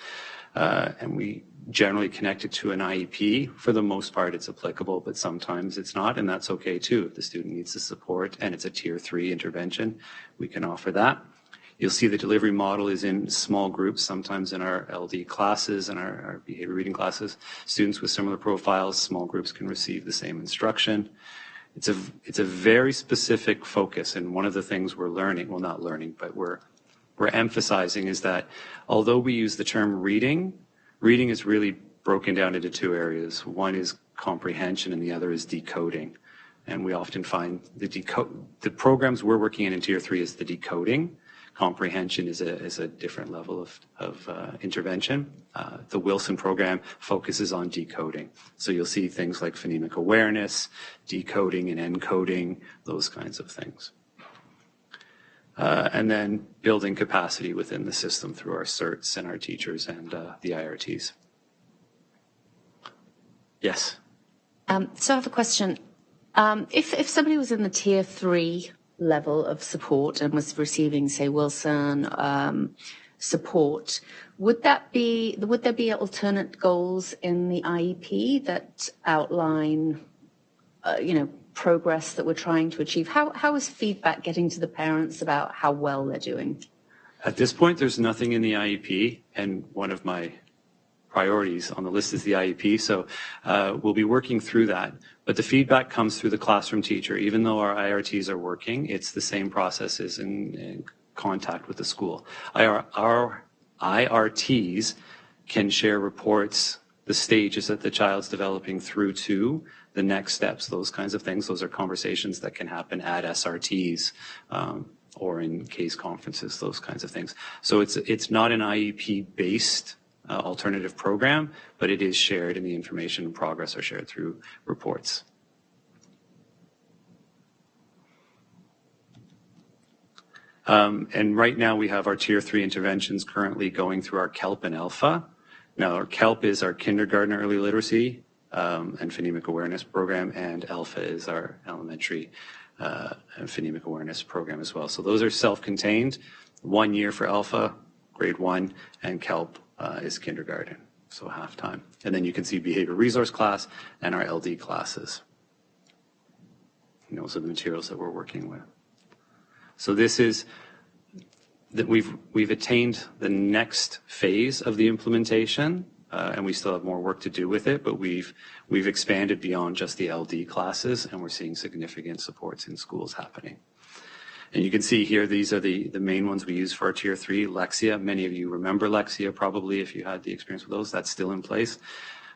And we generally connect it to an IEP. For the most part, it's applicable, but sometimes it's not, and that's okay too. If the student needs the support and it's a tier 3 intervention, we can offer that. You'll see the delivery model is in small groups, sometimes in our LD classes and our behavior reading classes. Students with similar profiles, small groups can receive the same instruction. It's a very specific focus, and one of the things we're learning, well, not learning, but we're emphasizing is that although we use the term reading is really broken down into 2 areas. One is comprehension and the other is decoding. And we often find the programs we're working in tier 3 is the decoding. Comprehension is a different level of intervention. The Wilson program focuses on decoding. So you'll see things like phonemic awareness, decoding and encoding, those kinds of things. And then building capacity within the system through our CERTs and our teachers and the IRTs. Yes? So I have a question. If somebody was in the tier 3 level of support and was receiving, say, Wilson support, would there be alternate goals in the IEP that outline, progress that we're trying to achieve? How is feedback getting to the parents about how well they're doing? At this point, there's nothing in the IEP, and one of my priorities on the list is the IEP, so we'll be working through that. But the feedback comes through the classroom teacher. Even though our IRTs are working, it's the same process as in contact with the school. Our IRTs can share reports, the stages that the child's developing through to the next steps, those kinds of things. Those are conversations that can happen at SRTs or in case conferences, those kinds of things. So it's not an IEP-based alternative program, but it is shared and the information and progress are shared through reports. And right now we have our tier 3 interventions currently going through our KELP and Alpha. Now our KELP is our kindergarten early literacy and phonemic awareness program, and Alpha is our elementary and phonemic awareness program as well. So those are self-contained, 1 year for Alpha, grade 1, and KELP is kindergarten, so half time. And then you can see behavior resource class and our LD classes. And those are the materials that we're working with. So this is that we've attained the next phase of the implementation, and we still have more work to do with it, but we've expanded beyond just the LD classes, and we're seeing significant supports in schools happening. And you can see here, these are the main ones we use for our Tier 3, Lexia. Many of you remember Lexia probably if you had the experience with those. That's still in place.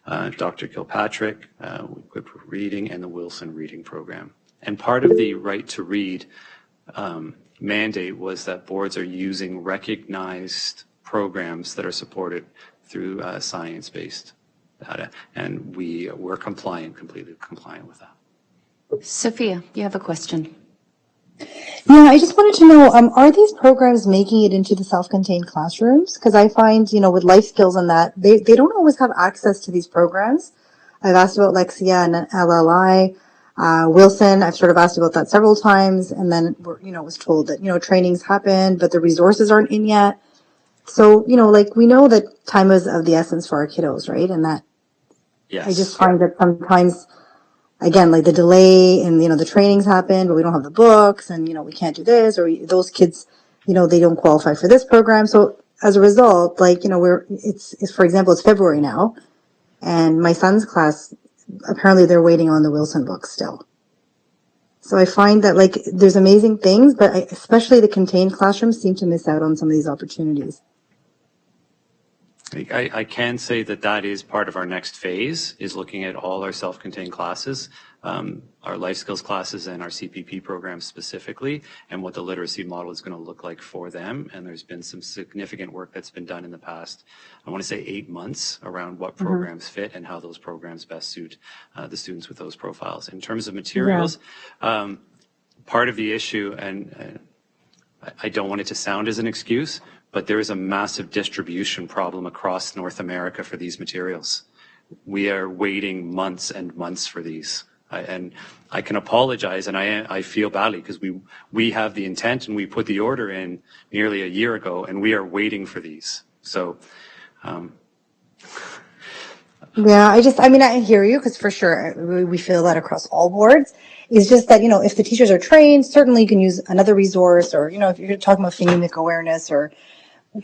Dr. Kilpatrick, we equip for reading, and the Wilson Reading Program. And part of the right to read mandate was that boards are using recognized programs that are supported through science-based data. And we're completely compliant with that. Sophia, you have a question. Yeah, I just wanted to know, are these programs making it into the self-contained classrooms? Because I find, with life skills and that, they don't always have access to these programs. I've asked about Lexia and LLI. Wilson, I've sort of asked about that several times, and then, was told that, trainings happen, but the resources aren't in yet. So, we know that time is of the essence for our kiddos, right? And that, yes. I just find that sometimes, again, like the delay and, the trainings happen, but we don't have the books and, we can't do this, or those kids, they don't qualify for this program. So as a result, it's for example, it's February now, and my son's class, apparently they're waiting on the Wilson books still. So I find that there's amazing things, but especially the contained classrooms seem to miss out on some of these opportunities. I can say that is part of our next phase, is looking at all our self-contained classes, our life skills classes and our CPP programs specifically, and what the literacy model is going to look like for them. And there's been some significant work that's been done in the past, I want to say 8 months, around what programs fit and how those programs best suit the students with those profiles. In terms of materials, part of the issue, and I don't want it to sound as an excuse, but there is a massive distribution problem across North America for these materials. We are waiting months and months for these. And I can apologize, and I feel badly, because we have the intent and we put the order in nearly a year ago, and we are waiting for these. So, yeah, I hear you, because for sure we feel that across all boards. It's just that, if the teachers are trained, certainly you can use another resource, or, if you're talking about phonemic awareness or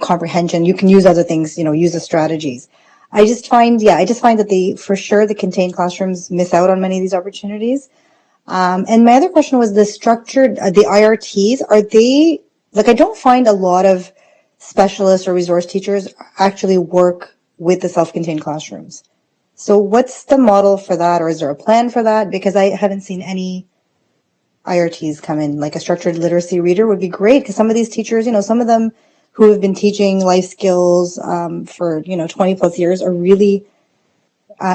comprehension, you can use other things, use the strategies. I just find that for sure the contained classrooms miss out on many of these opportunities. And my other question was the IRTs, are they, I don't find a lot of specialists or resource teachers actually work with the self-contained classrooms. So what's the model for that, or is there a plan for that? Because I haven't seen any IRTs come in. Like a structured literacy reader would be great, because some of these teachers, some of them who have been teaching life skills for 20 plus years are really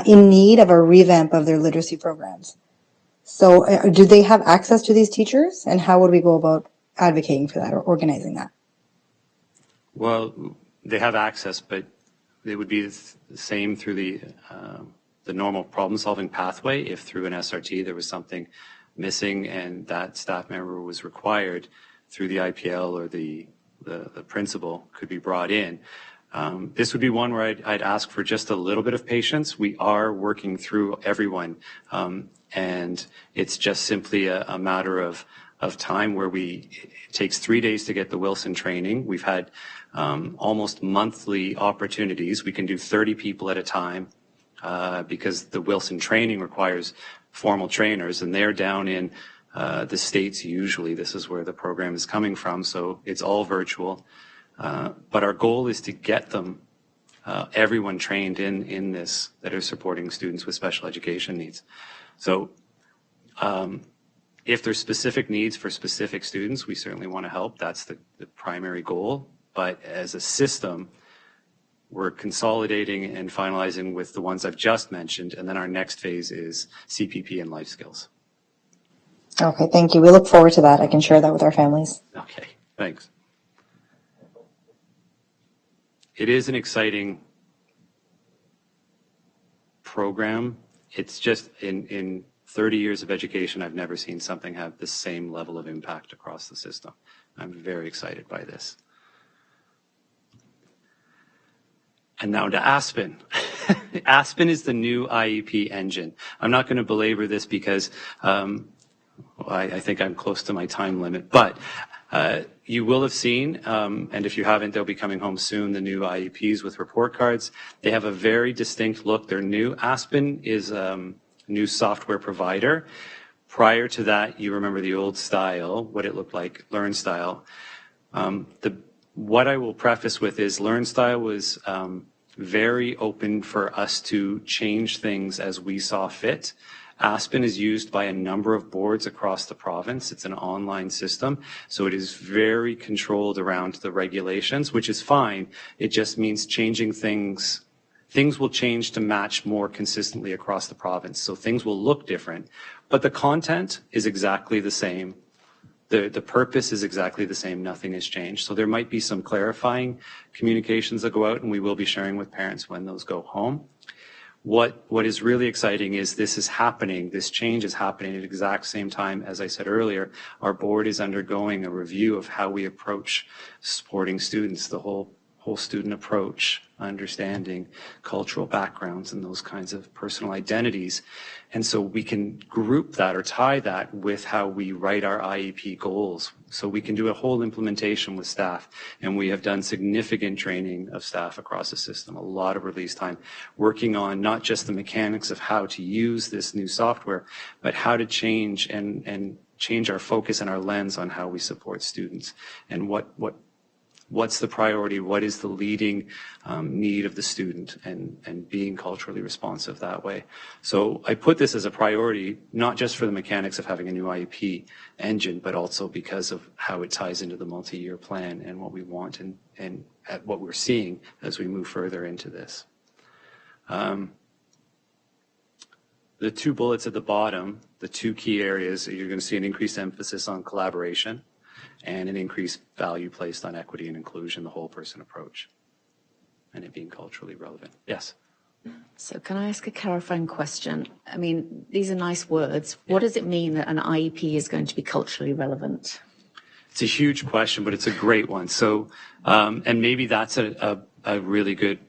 in need of a revamp of their literacy programs. So do they have access to these teachers, and how would we go about advocating for that or organizing that? Well, they have access, but it would be the same through the normal problem-solving pathway. If through an SRT there was something missing and that staff member was required, through the IPL or the principal could be brought in. This would be one where I'd ask for just a little bit of patience. We are working through everyone, and it's just simply a matter of time where it takes 3 days to get the Wilson training. We've had almost monthly opportunities. We can do 30 people at a time because the Wilson training requires formal trainers, and they're down in the States usually. This is where the program is coming from, so it's all virtual. But our goal is to get them, everyone trained in this that are supporting students with special education needs. So if there's specific needs for specific students, we certainly want to help. That's the primary goal. But as a system, we're consolidating and finalizing with the ones I've just mentioned, and then our next phase is CPP and life skills. Okay, thank you. We look forward to that. I can share that with our families. Okay, thanks. It is an exciting program. It's just in 30 years of education, I've never seen something have the same level of impact across the system. I'm very excited by this. And now to Aspen. Aspen is the new IEP engine. I'm not going to belabor this because I think I'm close to my time limit, but you will have seen, and if you haven't, they'll be coming home soon, the new IEPs with report cards. They have a very distinct look. They're new. Aspen is a new software provider. Prior to that, you remember the old style, what it looked like, Learn Style. What I will preface with is Learn Style was very open for us to change things as we saw fit. Aspen is used by a number of boards across the province. It's an online system, so it is very controlled around the regulations, which is fine. It just means changing things. Things will change to match more consistently across the province, so things will look different. But the content is exactly the same. The purpose is exactly the same. Nothing has changed. So there might be some clarifying communications that go out, and we will be sharing with parents when those go home. What is really exciting is this is happening. This change is happening at the exact same time. As I said earlier, our board is undergoing a review of how we approach supporting students, the whole student approach, understanding cultural backgrounds and those kinds of personal identities. And so we can group that or tie that with how we write our IEP goals. So we can do a whole implementation with staff. And we have done significant training of staff across the system, a lot of release time, working on not just the mechanics of how to use this new software, but how to change and change our focus and our lens on how we support students and what's the priority, what is the leading need of the student, and being culturally responsive that way. So I put this as a priority, not just for the mechanics of having a new IEP engine, but also because of how it ties into the multi-year plan and what we want and at what we're seeing as we move further into this. The two bullets at the bottom, the two key areas, you're going to see an increased emphasis on collaboration and an increased value placed on equity and inclusion, the whole person approach, and it being culturally relevant. Yes? So can I ask a clarifying question? I mean, these are nice words. What does it mean that an IEP is going to be culturally relevant? It's a huge question, but it's a great one. So, and maybe that's a really good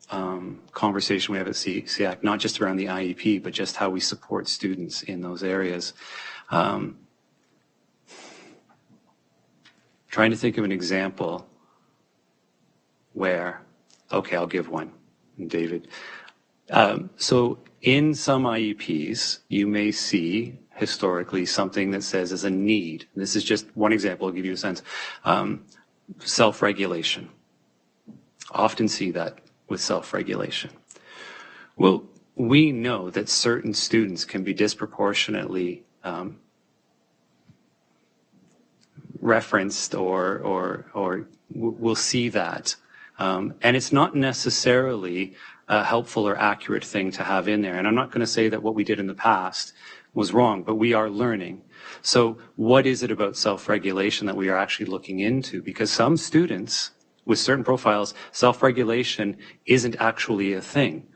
conversation we have at SEAC, not just around the IEP, but just how we support students in those areas. Trying to think of an example where, okay, I'll give one, David. So in some IEPs, you may see historically something that says as a need. This is just one example, I'll give you a sense. Self-regulation. Often see that with self-regulation. Well, we know that certain students can be disproportionately referenced or we'll see that. And it's not necessarily a helpful or accurate thing to have in there. And I'm not going to say that what we did in the past was wrong, but we are learning. So what is it about self-regulation that we are actually looking into? Because some students with certain profiles, self-regulation isn't actually a thing.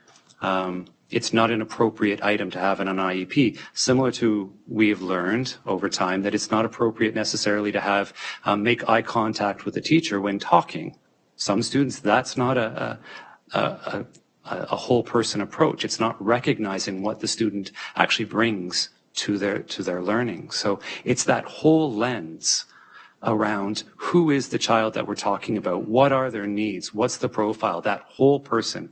It's not an appropriate item to have in an IEP. Similar to we've learned over time that it's not appropriate necessarily to have make eye contact with the teacher when talking. Some students, that's not a whole person approach. It's not recognizing what the student actually brings to their learning. So it's that whole lens around who is the child that we're talking about, what are their needs, what's the profile, that whole person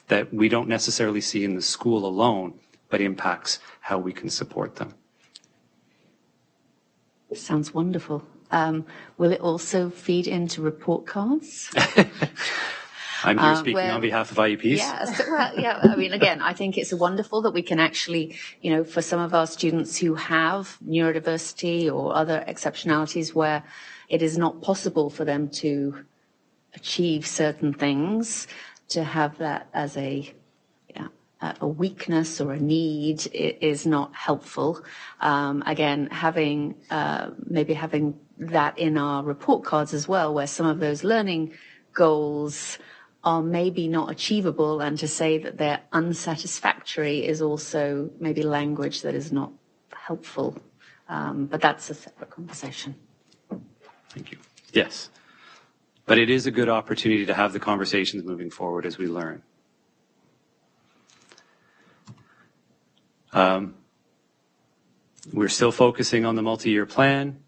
that we don't necessarily see in the school alone, but impacts how we can support them. Sounds wonderful. Will it also feed into report cards? I'm here speaking on behalf of IEPs. Yeah, I mean, again, I think it's wonderful that we can actually, for some of our students who have neurodiversity or other exceptionalities where it is not possible for them to achieve certain things, to have that as a weakness or a need is not helpful. Again, maybe having that in our report cards as well, where some of those learning goals are maybe not achievable, and to say that they're unsatisfactory is also maybe language that is not helpful. But that's a separate conversation. Thank you. Yes. But it is a good opportunity to have the conversations moving forward as we learn. We're still focusing on the multi-year plan,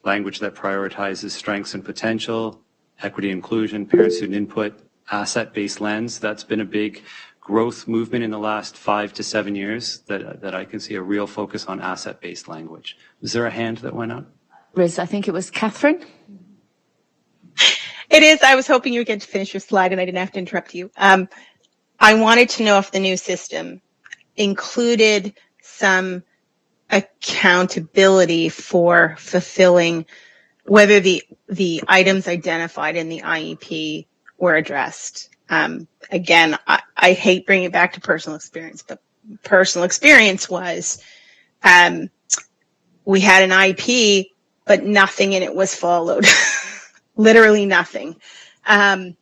language that prioritizes strengths and potential, equity inclusion, parent-student input, asset-based lens. That's been a big growth movement in the last 5 to 7 years that I can see a real focus on asset-based language. Was there a hand that went up? Riz, I think it was Catherine. It is. I was hoping you would get to finish your slide and I didn't have to interrupt you. I wanted to know if the new system included some accountability for fulfilling whether the items identified in the IEP were addressed. Again, I hate bringing it back to personal experience, but personal experience was we had an IEP, but nothing in it was followed. Literally nothing. And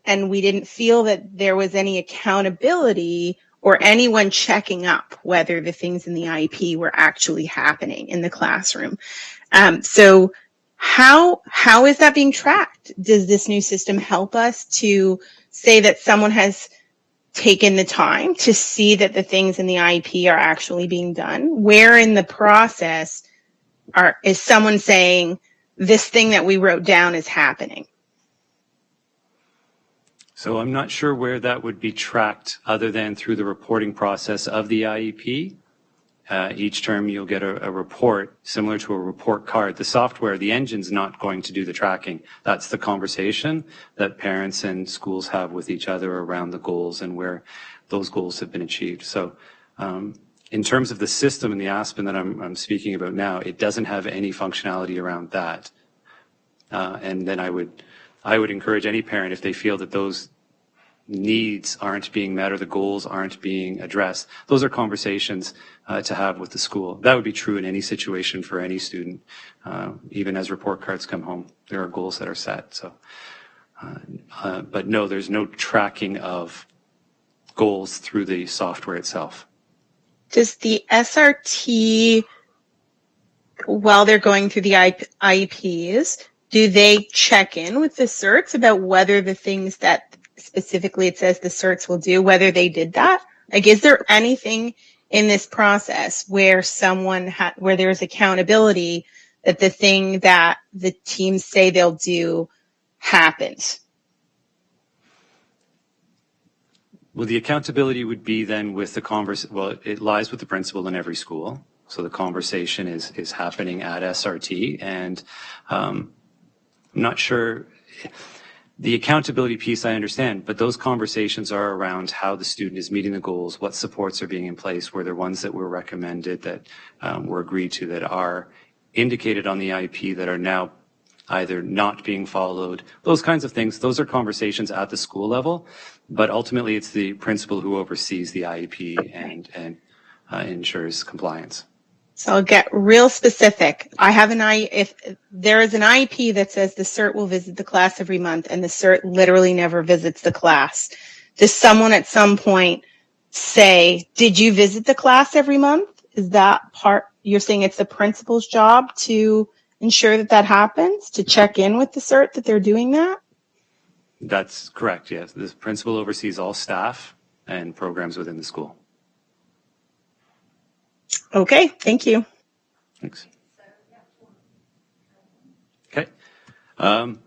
we didn't feel that there was any accountability or anyone checking up whether the things in the IEP were actually happening in the classroom. So how is that being tracked? Does this new system help us to say that someone has taken the time to see that the things in the IEP are actually being done? Where in the process is someone saying this thing that we wrote down is happening? So I'm not sure where that would be tracked other than through the reporting process of the IEP. Each term you'll get a report similar to a report card. The software, the engine's not going to do the tracking. That's the conversation that parents and schools have with each other around the goals and where those goals have been achieved. So in terms of the system and the Aspen that I'm speaking about now, it doesn't have any functionality around that. And then I would encourage any parent, if they feel that those needs aren't being met or the goals aren't being addressed, those are conversations to have with the school. That would be true in any situation for any student. Even as report cards come home, there are goals that are set. So, but no, there's no tracking of goals through the software itself. Does the SRT, while they're going through the IEPs, do they check in with the certs about whether the things that specifically it says the certs will do, whether they did that? Like, is there anything in this process where where there's accountability that the thing that the teams say they'll do happens? Well, the accountability would be then with the well, it lies with the principal in every school. So the conversation is happening at SRT, and I'm not sure. The accountability piece I understand, but those conversations are around how the student is meeting the goals, what supports are being in place, were there ones that were recommended that were agreed to that are indicated on the IEP that are now either not being followed, those kinds of things. Those are conversations at the school level, but ultimately it's the principal who oversees the IEP and ensures compliance. So I'll get real specific. If there is an IEP that says the CERT will visit the class every month and the CERT literally never visits the class, does someone at some point say, did you visit the class every month? Is that part, you're saying it's the principal's job to ensure that that happens, to check in with the CERT that they're doing that? That's correct, yes. The principal oversees all staff and programs within the school. Okay, thank you. Thanks. Okay. I'm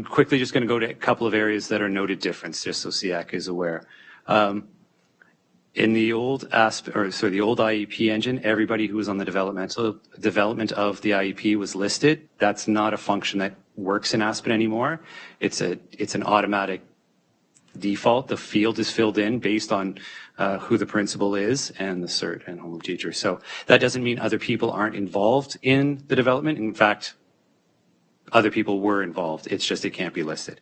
quickly just going to go to a couple of areas that are noted difference, just so SEAC is aware. In the old the old IEP engine, everybody who was on the development of the IEP was listed. That's not a function that works in Aspen anymore. It's an automatic default. The field is filled in based on who the principal is and the CERT and home teacher. So that doesn't mean other people aren't involved in the development. In fact, other people were involved. It's just it can't be listed.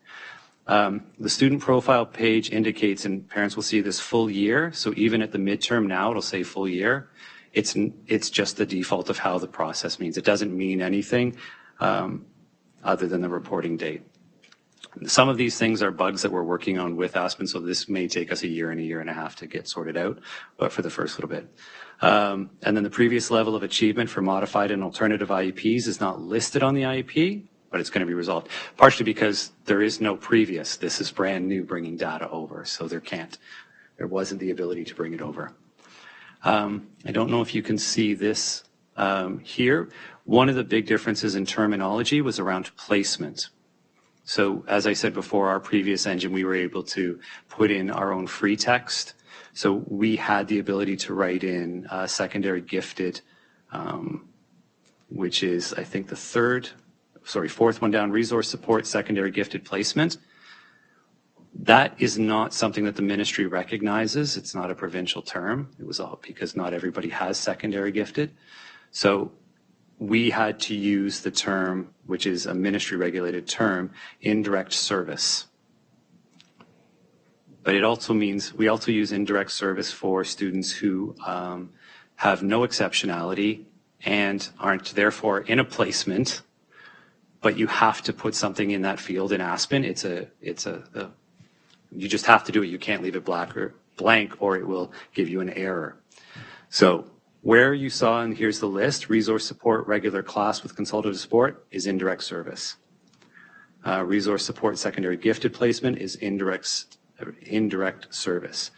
The student profile page indicates, and parents will see this full year. So even at the midterm now, it'll say full year. It's just the default of how the process means. It doesn't mean anything other than the reporting date. Some of these things are bugs that we're working on with Aspen, so this may take us a year and a half to get sorted out, but for the first little bit. And then the previous level of achievement for modified and alternative IEPs is not listed on the IEP, but it's going to be resolved, partially because there is no previous. This is brand new bringing data over, so there wasn't the ability to bring it over. I don't know if you can see this here. One of the big differences in terminology was around placement. So as I said before, our previous engine, we were able to put in our own free text. So we had the ability to write in secondary gifted, which is, I think, fourth one down, resource support, secondary gifted placement. That is not something that the ministry recognizes. It's not a provincial term. It was all because not everybody has secondary gifted. So we had to use the term, which is a ministry regulated term, indirect service. But it also means we also use indirect service for students who have no exceptionality and aren't therefore in a placement, but you have to put something in that field in Aspen. You just have to do it. You can't leave it blank or it will give you an error. So where you saw, and here's the list, resource support, regular class with consultative support is indirect service. Resource support, secondary gifted placement is indirect service.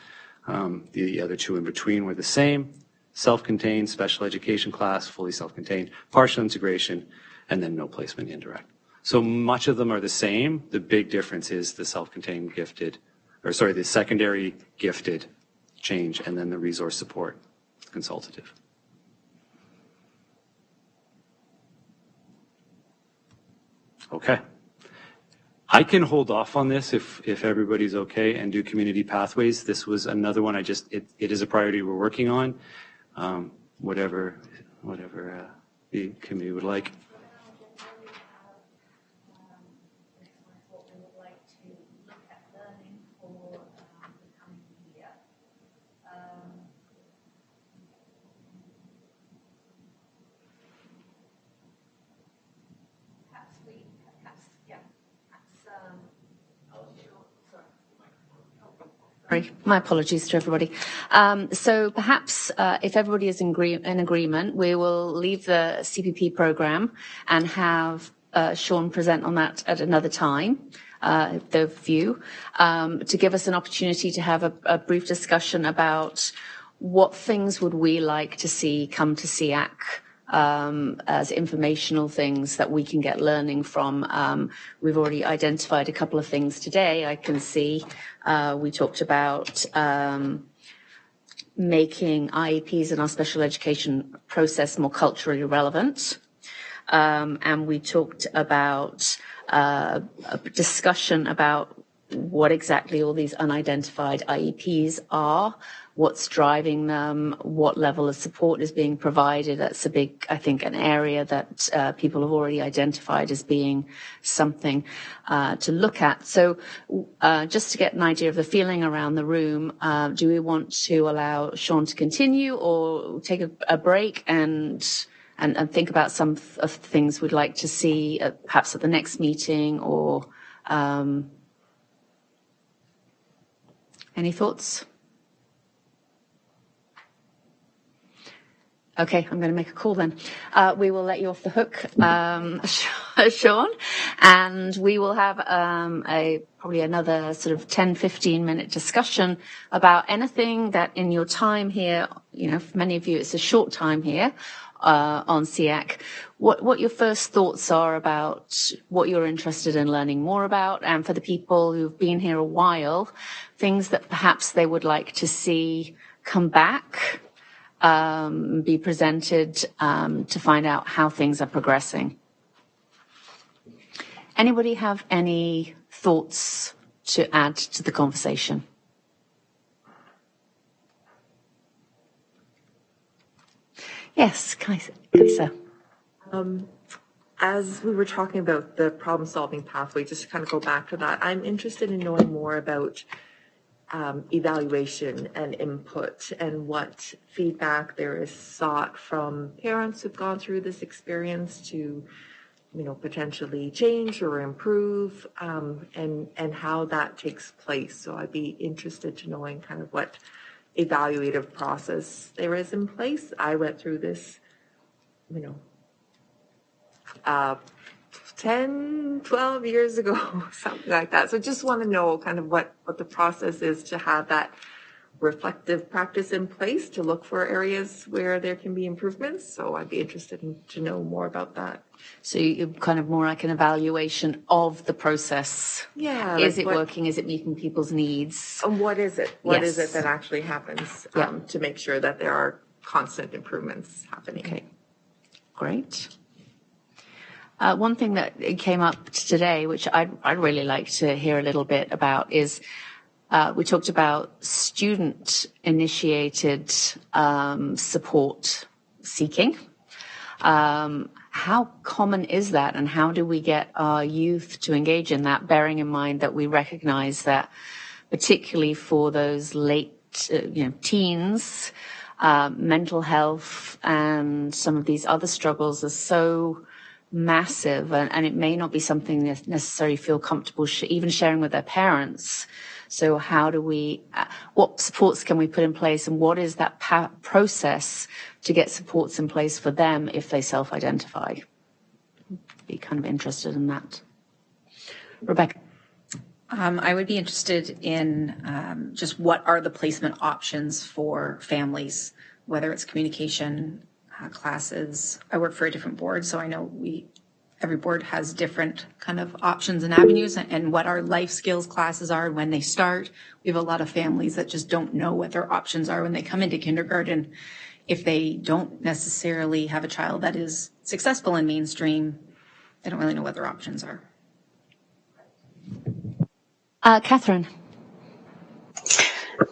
The other two in between were the same, self-contained, special education class, fully self-contained, partial integration, and then no placement indirect. So much of them are the same. The big difference is the self-contained gifted, the secondary gifted change, and then the resource support consultative. Okay. I can hold off on this if everybody's okay and do community pathways. This was another one it is a priority we're working on. Whatever the committee would like. Sorry, my apologies to everybody. So perhaps if everybody is in agreement, we will leave the CPP program and have Sean present on that at another time, the view, to give us an opportunity to have a brief discussion about what things would we like to see come to SEAC as informational things that we can get learning from. We've already identified a couple of things today. I can see we talked about making IEPs in our special education process more culturally relevant. And we talked about a discussion about what exactly all these unidentified IEPs are, what's driving them, what level of support is being provided. That's a big, I think, an area that people have already identified as being something to look at. So just to get an idea of the feeling around the room, do we want to allow Sean to continue or take a break and think about some of the things we'd like to see perhaps at the next meeting or any thoughts? Okay, I'm going to make a call then. We will let you off the hook, Sean, and we will have probably another sort of 10, 15-minute discussion about anything that in your time here, for many of you, it's a short time here on SEAC, what your first thoughts are about what you're interested in learning more about, and for the people who've been here a while, things that perhaps they would like to see come back, be presented to find out how things are progressing. Anybody have any thoughts to add to the conversation? Yes, Kaisa. As we were talking about the problem-solving pathway, just to kind of go back to that, I'm interested in knowing more about evaluation and input and what feedback there is sought from parents who've gone through this experience to, potentially change or improve, and how that takes place. So I'd be interested to knowing kind of what evaluative process there is in place. I went through this, 10, 12 years ago, something like that. So just want to know kind of what the process is to have that reflective practice in place to look for areas where there can be improvements. So I'd be interested to know more about that. So you're kind of more like an evaluation of the process. Yeah. Is it working? Is it meeting people's needs? And what is it? What is it that actually happens to make sure that there are constant improvements happening? Okay, great. One thing that came up today, which I'd really like to hear a little bit about, is we talked about student-initiated support seeking. How common is that, and how do we get our youth to engage in that, bearing in mind that we recognize that particularly for those late teens, mental health and some of these other struggles are so massive, and it may not be something they necessarily feel comfortable even sharing with their parents. So how do we, what supports can we put in place, and what is that process to get supports in place for them if they self-identify? Be kind of interested in that. Rebecca. I would be interested in just what are the placement options for families, whether it's communication, classes. I work for a different board, so I know every board has different kind of options and avenues, and what our life skills classes are and when they start. We have a lot of families that just don't know what their options are when they come into kindergarten. If they don't necessarily have a child that is successful in mainstream, they don't really know what their options are. Catherine.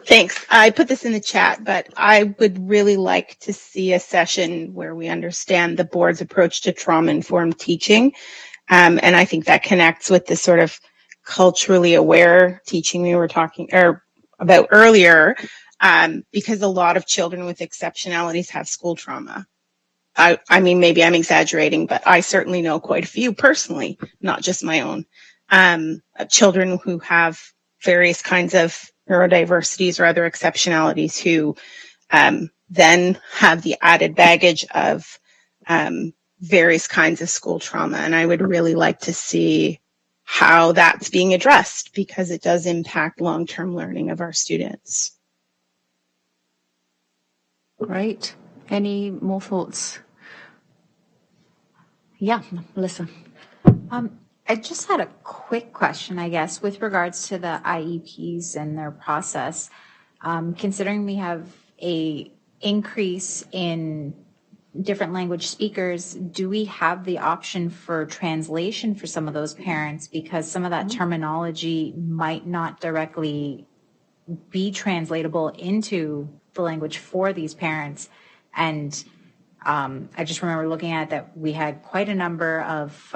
Thanks. I put this in the chat, but I would really like to see a session where we understand the board's approach to trauma-informed teaching. And I think that connects with the sort of culturally aware teaching we were talking about earlier, because a lot of children with exceptionalities have school trauma. I mean, maybe I'm exaggerating, but I certainly know quite a few personally, not just my own, children who have various kinds of neurodiversities or other exceptionalities who then have the added baggage of various kinds of school trauma. And I would really like to see how that's being addressed, because it does impact long-term learning of our students. Great. Any more thoughts? Yeah, Melissa. I just had a quick question, I guess, with regards to the IEPs and their process. Considering we have a increase in different language speakers, do we have the option for translation for some of those parents? Because some of that terminology might not directly be translatable into the language for these parents. And I just remember looking at that we had quite a number of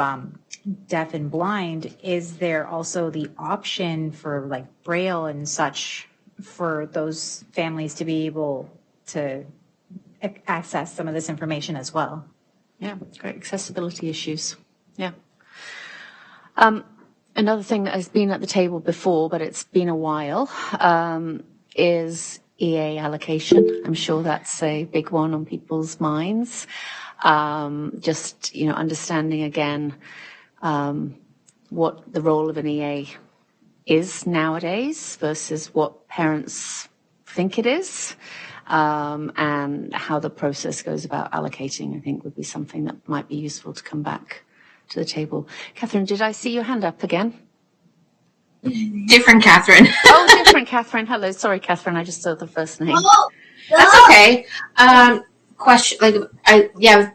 deaf and blind. Is there also the option for like Braille and such for those families to be able to access some of this information as well? Yeah, great. Accessibility issues. Yeah. Another thing that has been at the table before, but it's been a while, is EA allocation. I'm sure that's a big one on people's minds. Just, understanding again what the role of an EA is nowadays versus what parents think it is, and how the process goes about allocating, I think would be something that might be useful to come back to the table. Catherine, did I see your hand up again? Different Catherine. Oh, different Catherine. Hello. Sorry, Catherine. I just saw the first name. Oh, that's okay. Question, with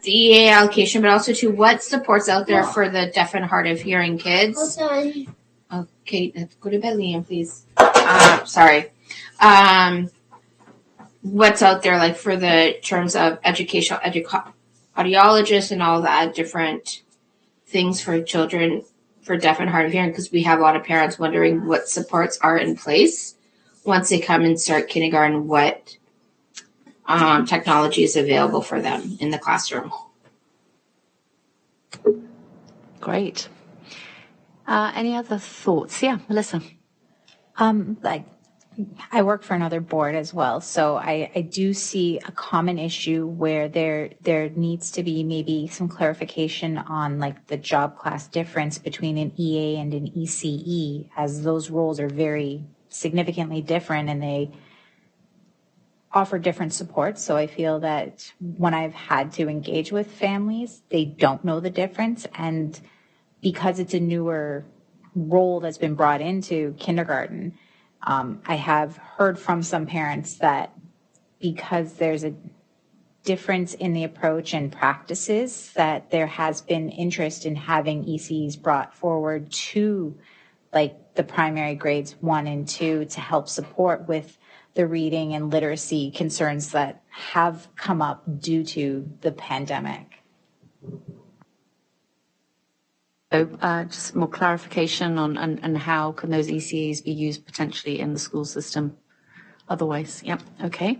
the EA allocation, but also to what supports out there for the deaf and hard of hearing kids? Okay, go to bed, Liam, please. Sorry. What's out there for the terms of educational audiologists and all that different things for children for deaf and hard of hearing, because we have a lot of parents wondering what supports are in place once they come and start kindergarten, what technology is available for them in the classroom. Great. Any other thoughts? Yeah, Melissa. I work for another board as well, so I do see a common issue where there needs to be maybe some clarification on the job class difference between an EA and an ECE, as those roles are very significantly different, and offer different supports. So I feel that when I've had to engage with families, they don't know the difference. And because it's a newer role that's been brought into kindergarten, I have heard from some parents that because there's a difference in the approach and practices, that there has been interest in having ECs brought forward to like the primary grades 1 and 2 to help support with the reading and literacy concerns that have come up due to the pandemic. So just more clarification on and how can those ECAs be used potentially in the school system otherwise? Yep. Okay.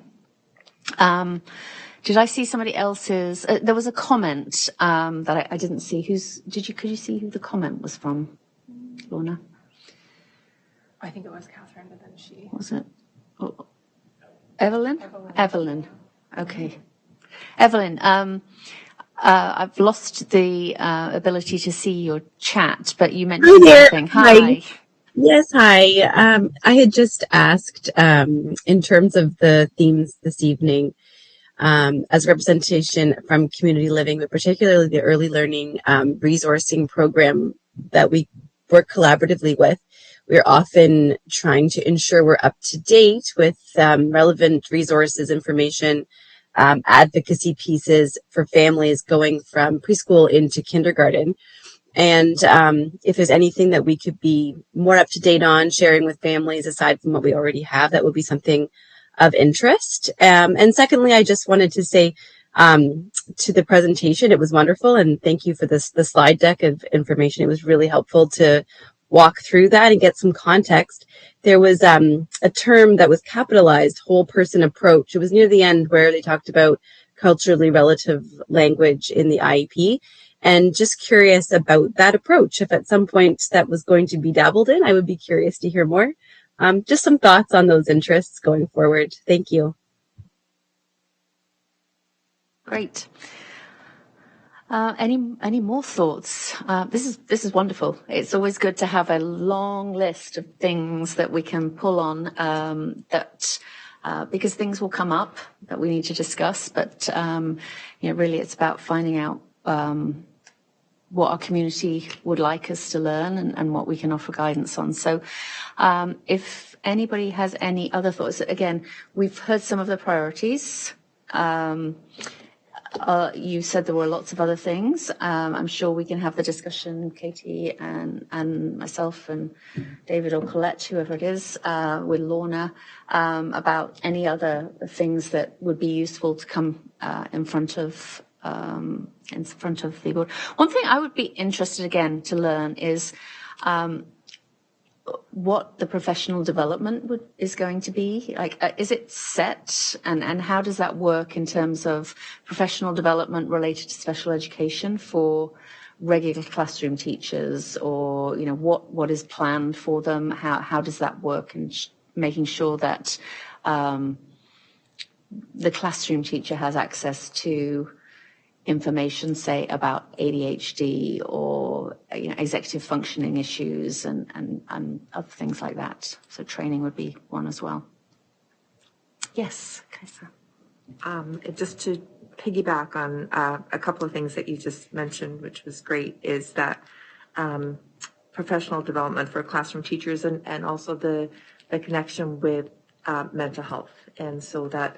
Did I see somebody else's? There was a comment that I didn't see. Could you see who the comment was from, Lorna? I think it was Catherine, but then she... Was it? Oh. Evelyn? Evelyn. Okay. Evelyn, I've lost the ability to see your chat, but you mentioned something. Hi. Yes, hi. I had just asked in terms of the themes this evening as representation from community living, but particularly the early learning resourcing program that we work collaboratively with. We're often trying to ensure we're up to date with relevant resources, information, advocacy pieces for families going from preschool into kindergarten. And if there's anything that we could be more up to date on, sharing with families aside from what we already have, that would be something of interest. And secondly, I just wanted to say to the presentation, it was wonderful. And thank you for the slide deck of information. It was really helpful to walk through that and get some context. There was a term that was capitalized, whole person approach. It was near the end where they talked about culturally relative language in the IEP. And just curious about that approach. If at some point that was going to be dabbled in, I would be curious to hear more. Just some thoughts on those interests going forward. Thank you. Great. Any more thoughts? This is wonderful. It's always good to have a long list of things that we can pull on because things will come up that we need to discuss. But really, it's about finding out what our community would like us to learn and what we can offer guidance on. So, if anybody has any other thoughts, again, we've heard some of the priorities. You said there were lots of other things. I'm sure we can have the discussion, Katie and myself and David or Colette, whoever it is, with Lorna, about any other things that would be useful to come in front of the board. One thing I would be interested again to learn is what the professional development is going to be. Like, is it set, and how does that work in terms of professional development related to special education for regular classroom teachers, or what is planned for them? How does that work, and making sure that the classroom teacher has access to information, say, about ADHD or executive functioning issues and other things like that. So training would be one as well. Yes, Kaisa. Just to piggyback on a couple of things that you just mentioned, which was great, is that professional development for classroom teachers and also the connection with mental health. And so that,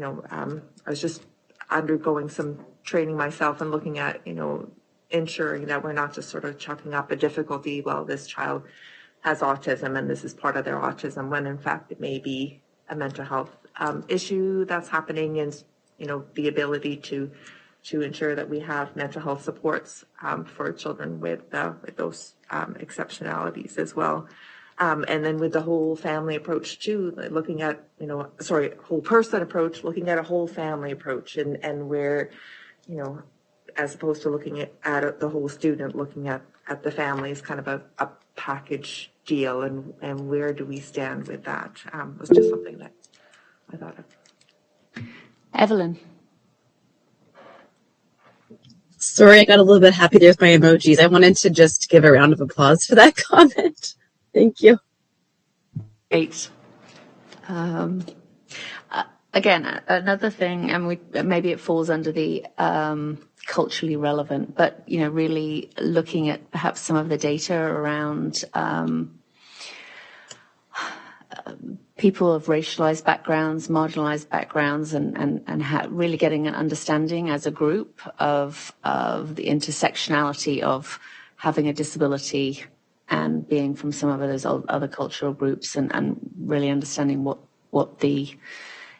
I was just undergoing some training myself and looking at, ensuring that we're not just sort of chalking up a difficulty, well, this child has autism and this is part of their autism, when in fact it may be a mental health issue that's happening, and, the ability to ensure that we have mental health supports for children with those exceptionalities as well. And then with the whole family approach too, looking at, whole person approach, looking at a whole family approach, and where, as opposed to looking at the whole student, looking at the family is kind of a package deal, and where do we stand with that? Was just something that I thought of. Evelyn. Sorry, I got a little bit happy there with my emojis. I wanted to just give a round of applause for that comment. Thank you. Great. again, another thing, and maybe it falls under the culturally relevant, but really looking at perhaps some of the data around people of racialized backgrounds, marginalized backgrounds, and really getting an understanding as a group of the intersectionality of having a disability and being from some of those other cultural groups, and really understanding what the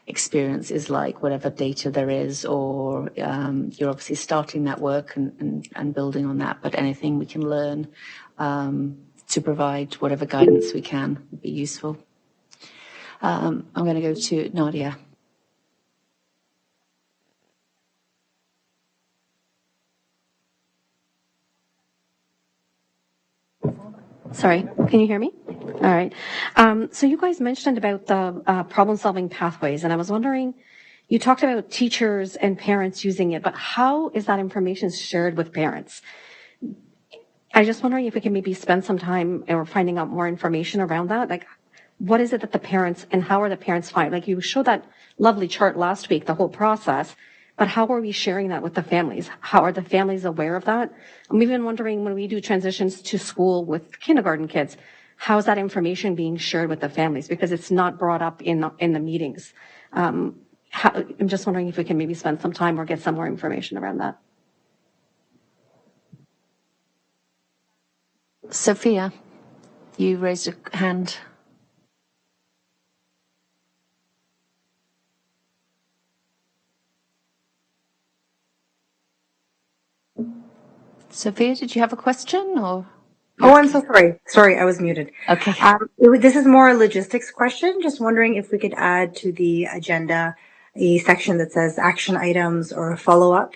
experience is like, whatever data there is, or you're obviously starting that work and building on that, but anything we can learn to provide whatever guidance we can would be useful. I'm going to go to Nadia. Sorry, can you hear me? All right. So you guys mentioned about the problem-solving pathways, and I was wondering, you talked about teachers and parents using it, but how is that information shared with parents? I'm just wondering if we can maybe spend some time or finding out more information around that. Like, what is it that the parents, and how are the parents find? Like, you showed that lovely chart last week, the whole process, but how are we sharing that with the families? How are the families aware of that? I'm even wondering, when we do transitions to school with kindergarten kids, how is that information being shared with the families? Because it's not brought up in the meetings. I'm just wondering if we can maybe spend some time or get some more information around that. Sophia, you raised a hand. Sophia, did you have a question or? Oh, I'm so sorry. Sorry, I was muted. Okay. This is more a logistics question. Just wondering if we could add to the agenda a section that says action items or a follow-up.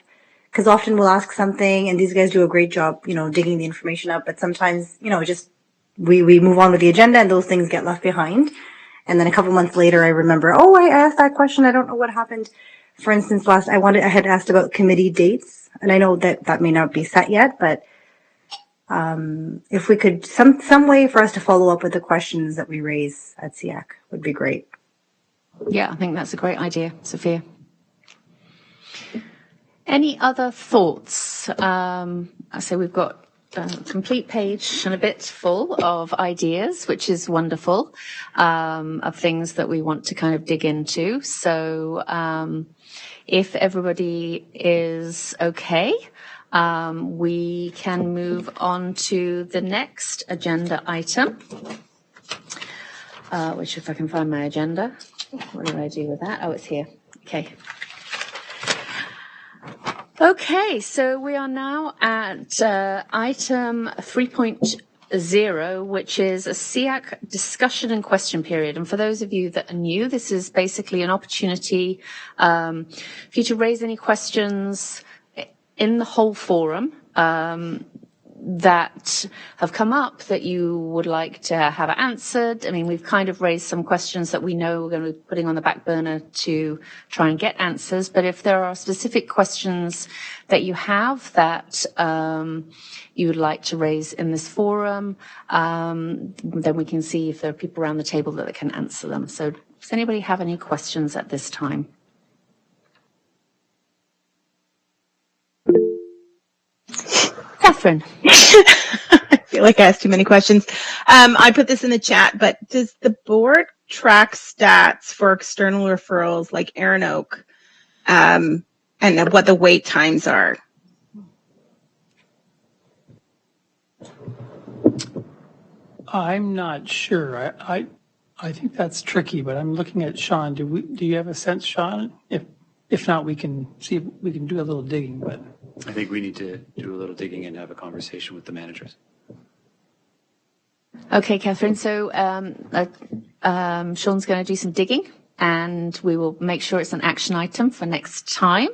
Because often we'll ask something and these guys do a great job, digging the information up. But sometimes, just we move on with the agenda and those things get left behind. And then a couple months later, I remember, oh, I asked that question. I don't know what happened. For instance, I had asked about committee dates. And I know that may not be set yet, but if we could, some way for us to follow up with the questions that we raise at SEAC would be great. Yeah, I think that's a great idea, Sophia. Any other thoughts? I say we've got a complete page and a bit full of ideas, which is wonderful, of things that we want to kind of dig into. So if everybody is okay, we can move on to the next agenda item, which, if I can find my agenda, what do I do with that? Oh, it's here. Okay. Okay, so we are now at item 3.0, which is a SEAC discussion and question period. And for those of you that are new, this is basically an opportunity for you to raise any questions in the whole forum that have come up that you would like to have answered. I mean, we've kind of raised some questions that we know we're going to be putting on the back burner to try and get answers. But if there are specific questions that you have that you would like to raise in this forum, then we can see if there are people around the table that can answer them. So does anybody have any questions at this time? Catherine. I feel like I asked too many questions. I put this in the chat, but does the board track stats for external referrals like Erin Oak, and what the wait times are? I'm not sure. I think that's tricky, but I'm looking at Sean. Do you have a sense, Sean? If not, we can see if we can do a little digging, but I think we need to do a little digging and have a conversation with the managers. Okay, Catherine. So Sean's going to do some digging, and we will make sure it's an action item for next time,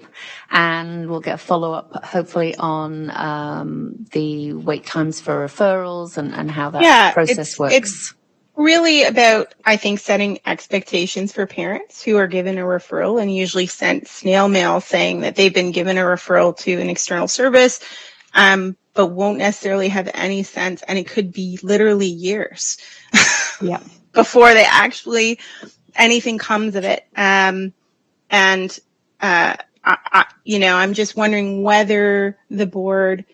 and we'll get a follow-up hopefully on the wait times for referrals and how that process works. It's really about, I think, setting expectations for parents who are given a referral and usually sent snail mail saying that they've been given a referral to an external service, but won't necessarily have any sense, and it could be literally years yeah. before they actually anything comes of it. And, I'm just wondering whether the board,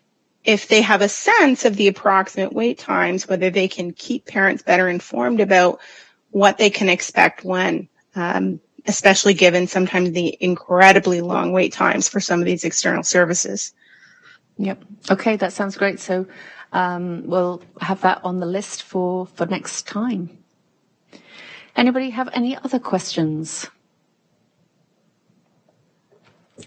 if they have a sense of the approximate wait times, whether they can keep parents better informed about what they can expect when, especially given sometimes the incredibly long wait times for some of these external services. Yep. Okay, that sounds great. So we'll have that on the list for next time. Anybody have any other questions?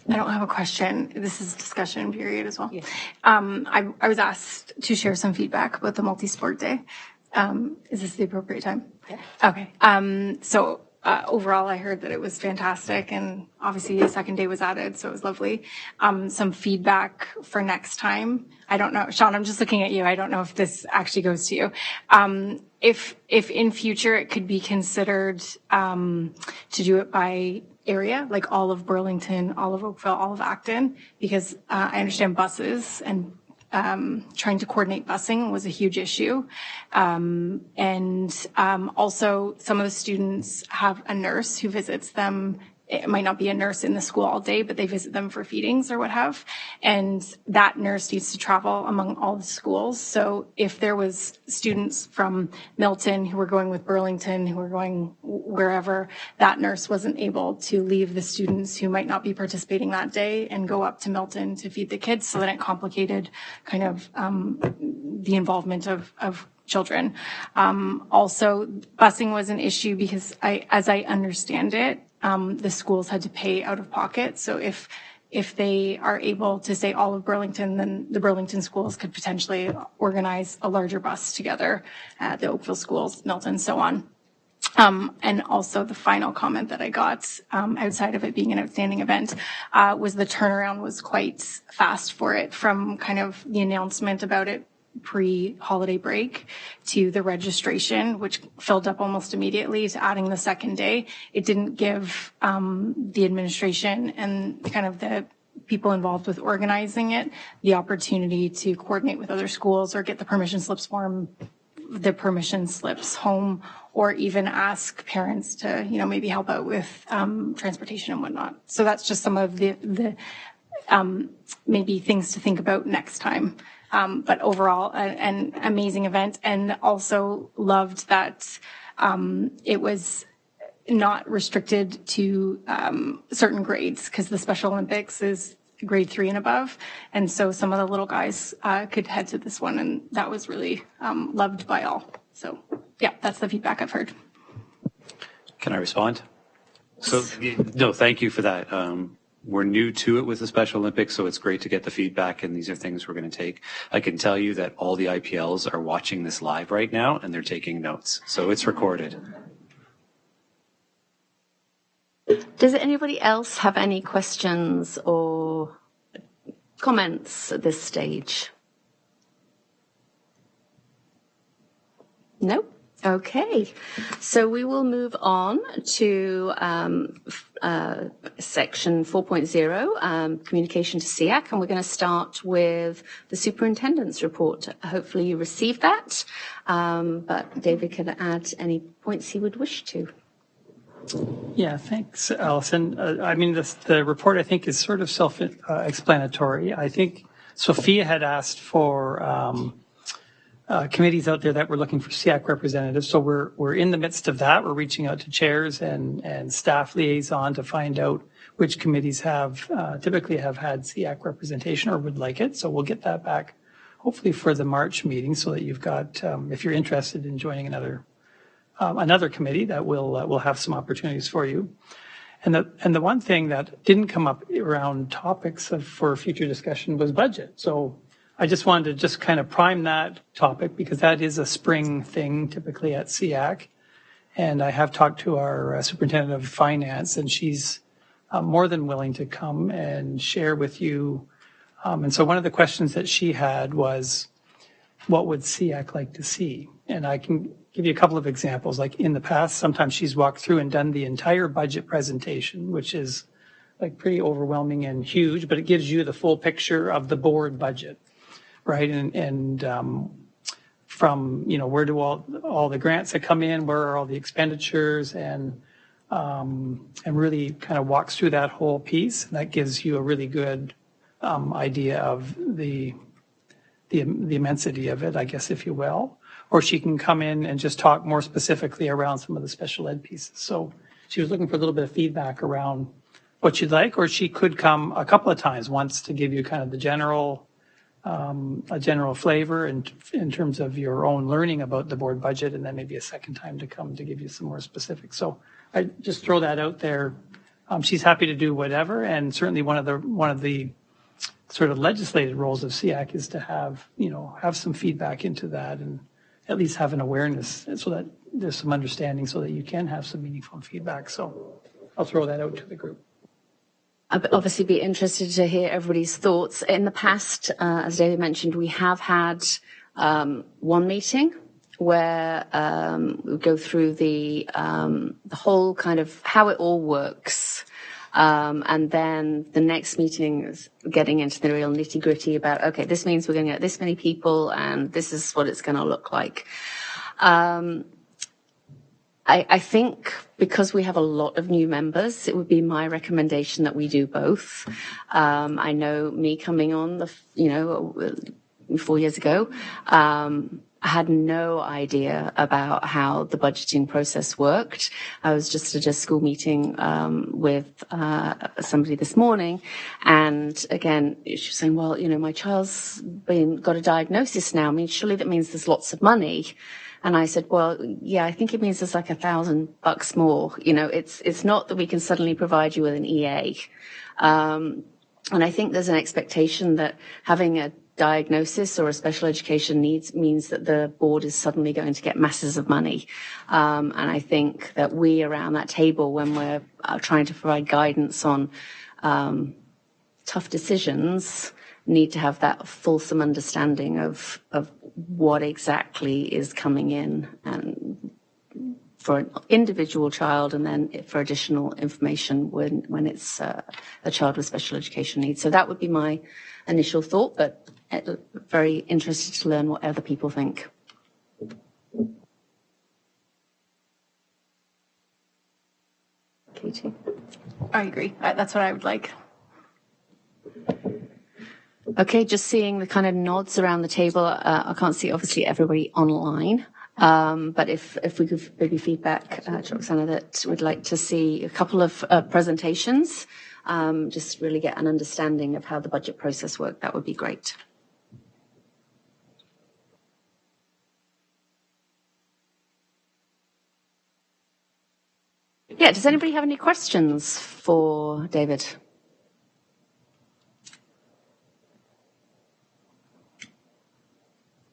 I don't have a question. This is discussion period as well. Yeah. I was asked to share some feedback about the multi-sport day. Is this the appropriate time? Yeah. Okay. So overall, I heard that it was fantastic, and obviously a second day was added, so it was lovely. Some feedback for next time. I don't know, Sean, I'm just looking at you. I don't know if this actually goes to you. If in future it could be considered to do it by area, like all of Burlington, all of Oakville, all of Acton, because I understand buses and trying to coordinate busing was a huge issue. Also some of the students have a nurse who visits them. It might not be a nurse in the school all day, but they visit them for feedings or what have. And that nurse needs to travel among all the schools. So if there was students from Milton who were going with Burlington, who were going wherever, that nurse wasn't able to leave the students who might not be participating that day and go up to Milton to feed the kids. So then it complicated kind of the involvement of children. Also, busing was an issue because as I understand it, the schools had to pay out of pocket. So if they are able to say all of Burlington, then the Burlington schools could potentially organize a larger bus together, the Oakville schools, Milton, so on. And also the final comment that I got, outside of it being an outstanding event, was the turnaround was quite fast for it, from kind of the announcement about it pre-holiday break to the registration, which filled up almost immediately, to adding the second day. It didn't give the administration and kind of the people involved with organizing it the opportunity to coordinate with other schools or get the permission slips home, or even ask parents to, maybe help out with transportation and whatnot. So that's just some of the maybe things to think about next time. But overall, an amazing event, and also loved that it was not restricted to certain grades, because the Special Olympics is grade 3 and above. And so some of the little guys could head to this one, and that was really loved by all. So yeah, that's the feedback I've heard. Can I respond? So, no, thank you for that. We're new to it with the Special Olympics, so it's great to get the feedback, and these are things we're going to take. I can tell you that all the IPLs are watching this live right now, and they're taking notes, so it's recorded. Does anybody else have any questions or comments at this stage? No? Okay, so we will move on to section 4.0, communication to SEAC, and we're going to start with the superintendent's report. Hopefully you received that, but David can add any points he would wish to. Yeah, thanks, Alison. The report, I think, is sort of self-explanatory. I think Sophia had asked for committees out there that were looking for SEAC representatives. So we're in the midst of that. We're reaching out to chairs and staff liaison to find out which committees typically have had SEAC representation or would like it. So we'll get that back hopefully for the March meeting, so that you've got, if you're interested in joining another committee, that will have some opportunities for you. And the one thing that didn't come up around topics for future discussion was budget. So I just wanted to just kind of prime that topic, because that is a spring thing typically at SEAC. And I have talked to our superintendent of finance, and she's more than willing to come and share with you. And so one of the questions that she had was, what would SEAC like to see? And I can give you a couple of examples. Like in the past, sometimes she's walked through and done the entire budget presentation, which is like pretty overwhelming and huge, but it gives you the full picture of the board budget. Right, and from where do all the grants that come in, where are all the expenditures, and and really kind of walks through that whole piece. And that gives you a really good idea of the immensity of it, I guess, if you will. Or she can come in and just talk more specifically around some of the special ed pieces. So she was looking for a little bit of feedback around what you'd like, or she could come a couple of times, once to give you kind of the general, a general flavor in terms of your own learning about the board budget, and then maybe a second time to come to give you some more specifics. So I just throw that out there. She's happy to do whatever, and certainly one of the sort of legislated roles of SEAC is to have some feedback into that, and at least have an awareness so that there's some understanding, so that you can have some meaningful feedback. So I'll throw that out to the group. I'd obviously be interested to hear everybody's thoughts. In the past, as David mentioned, we have had one meeting where we go through the whole kind of how it all works. And then the next meeting is getting into the real nitty gritty about, okay, this means we're going to get this many people and this is what it's going to look like. I think because we have a lot of new members, it would be my recommendation that we do both. I know me coming on 4 years ago, I had no idea about how the budgeting process worked. I was just at a school meeting with somebody this morning, and again, she was saying, well, my child's got a diagnosis now. I mean, surely that means there's lots of money. And I said, well, yeah, I think it means there's like $1,000 more. It's not that we can suddenly provide you with an EA. And I think there's an expectation that having a diagnosis or a special education needs means that the board is suddenly going to get masses of money. And I think that we around that table, when we're trying to provide guidance on tough decisions, need to have that fulsome understanding of what exactly is coming in, and for an individual child, and then for additional information when it's a child with special education needs. So that would be my initial thought, but very interested to learn what other people think. Katie? I agree. That's what I would like. Okay, just seeing the kind of nods around the table. I can't see, obviously, everybody online. But if we could maybe feedback to Roxana that we'd like to see a couple of presentations, just really get an understanding of how the budget process worked, that would be great. Yeah, does anybody have any questions for David?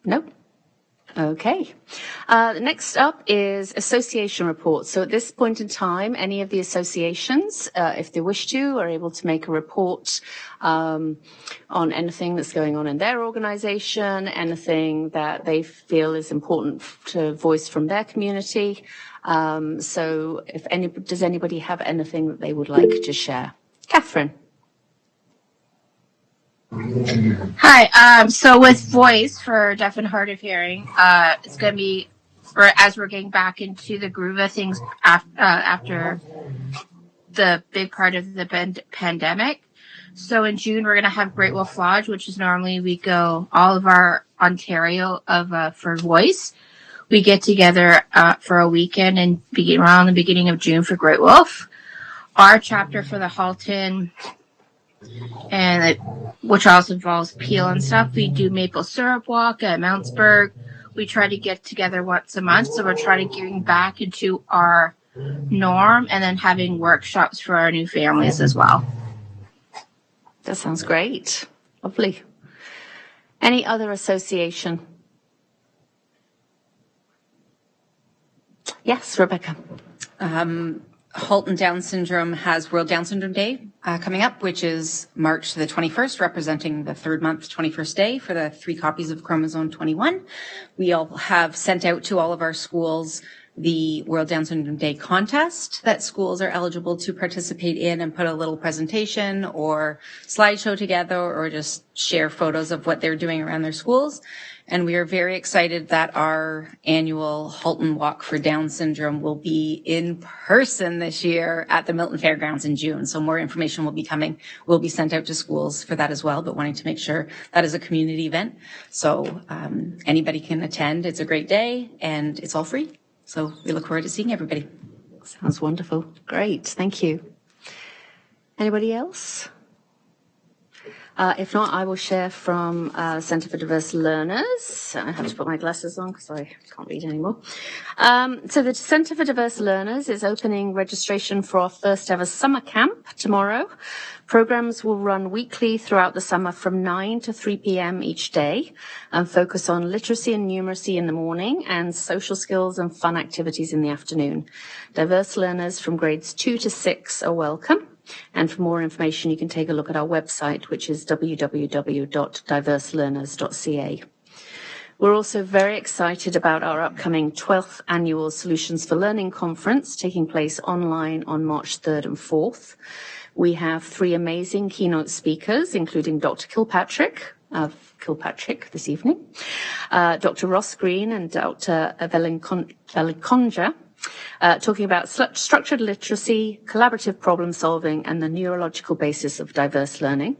No? Okay. Next up is association reports. So at this point in time, any of the associations, if they wish to, are able to make a report on anything that's going on in their organization, anything that they feel is important to voice from their community. So does anybody have anything that they would like to share? Catherine. Hi. So with voice for deaf and hard of hearing, it's going to be, as we're getting back into the groove of things after the big part of the pandemic. So in June, we're going to have Great Wolf Lodge, which is normally we go all of our Ontario for voice. We get together for a weekend and begin around the beginning of June for Great Wolf. Our chapter for the Halton, and which also involves Peel and stuff. We do maple syrup walk at Mountsburg. We try to get together once a month, so we're trying to getting back into our norm, and then having workshops for our new families as well. That sounds great. Lovely. Any other association? Yes, Rebecca. Halton Down Syndrome has World Down Syndrome Day coming up, which is March the 21st, representing the third month, 21st day for the 3 copies of chromosome 21. We all have sent out to all of our schools the World Down Syndrome Day contest that schools are eligible to participate in and put a little presentation or slideshow together, or just share photos of what they're doing around their schools. And we are very excited that our annual Halton Walk for Down Syndrome will be in person this year at the Milton Fairgrounds in June. So more information will be sent out to schools for that as well, but wanting to make sure that is a community event. So anybody can attend. It's a great day and it's all free. So we look forward to seeing everybody. Sounds wonderful. Great. Thank you. Anybody else? If not, I will share from Centre for Diverse Learners. I have to put my glasses on because I can't read anymore. So the Centre for Diverse Learners is opening registration for our first ever summer camp tomorrow. Programs will run weekly throughout the summer from 9 to 3 p.m. each day and focus on literacy and numeracy in the morning and social skills and fun activities in the afternoon. Diverse learners from grades 2 to 6 are welcome. And for more information, you can take a look at our website, which is www.diverselearners.ca. We're also very excited about our upcoming 12th annual Solutions for Learning conference taking place online on March 3rd and 4th. We have 3 amazing keynote speakers, including Dr. Kilpatrick of Kilpatrick this evening, Dr. Ross Green and Dr. Velikonja, talking about structured literacy, collaborative problem solving, and the neurological basis of diverse learning.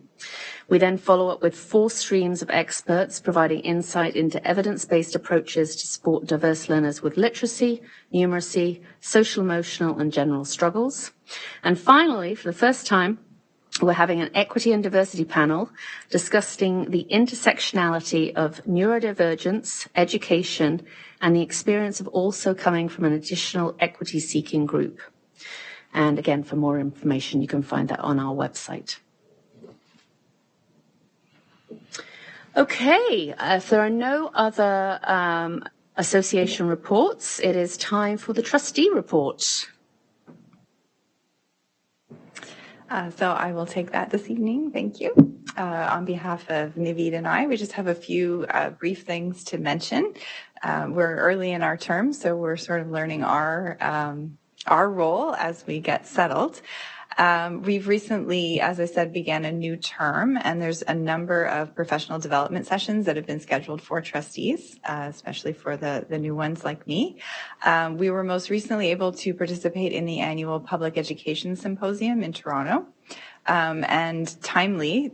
We then follow up with 4 streams of experts providing insight into evidence-based approaches to support diverse learners with literacy, numeracy, social, emotional, and general struggles. And finally, for the first time, we're having an equity and diversity panel discussing the intersectionality of neurodivergence, education, and the experience of also coming from an additional equity-seeking group. And again, for more information, you can find that on our website. Okay, if there are no other association reports, it is time for the trustee report. So I will take that this evening. Thank you. On behalf of Naveed and I, we just have a few brief things to mention. We're early in our term, so we're sort of learning our role as we get settled. We've recently, as I said, began a new term, and there's a number of professional development sessions that have been scheduled for trustees, especially for the new ones like me. We were most recently able to participate in the annual Public Education Symposium in Toronto. And timely,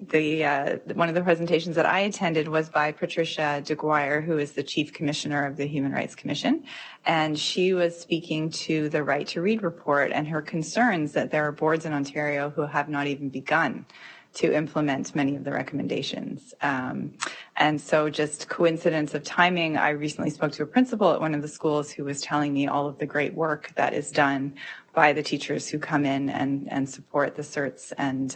one of the presentations that I attended was by Patricia DeGuire, who is the Chief Commissioner of the Human Rights Commission. And she was speaking to the Right to Read report and her concerns that there are boards in Ontario who have not even begun to implement many of the recommendations. And so just coincidence of timing, I recently spoke to a principal at one of the schools who was telling me all of the great work that is done by the teachers who come in and support the CERTs and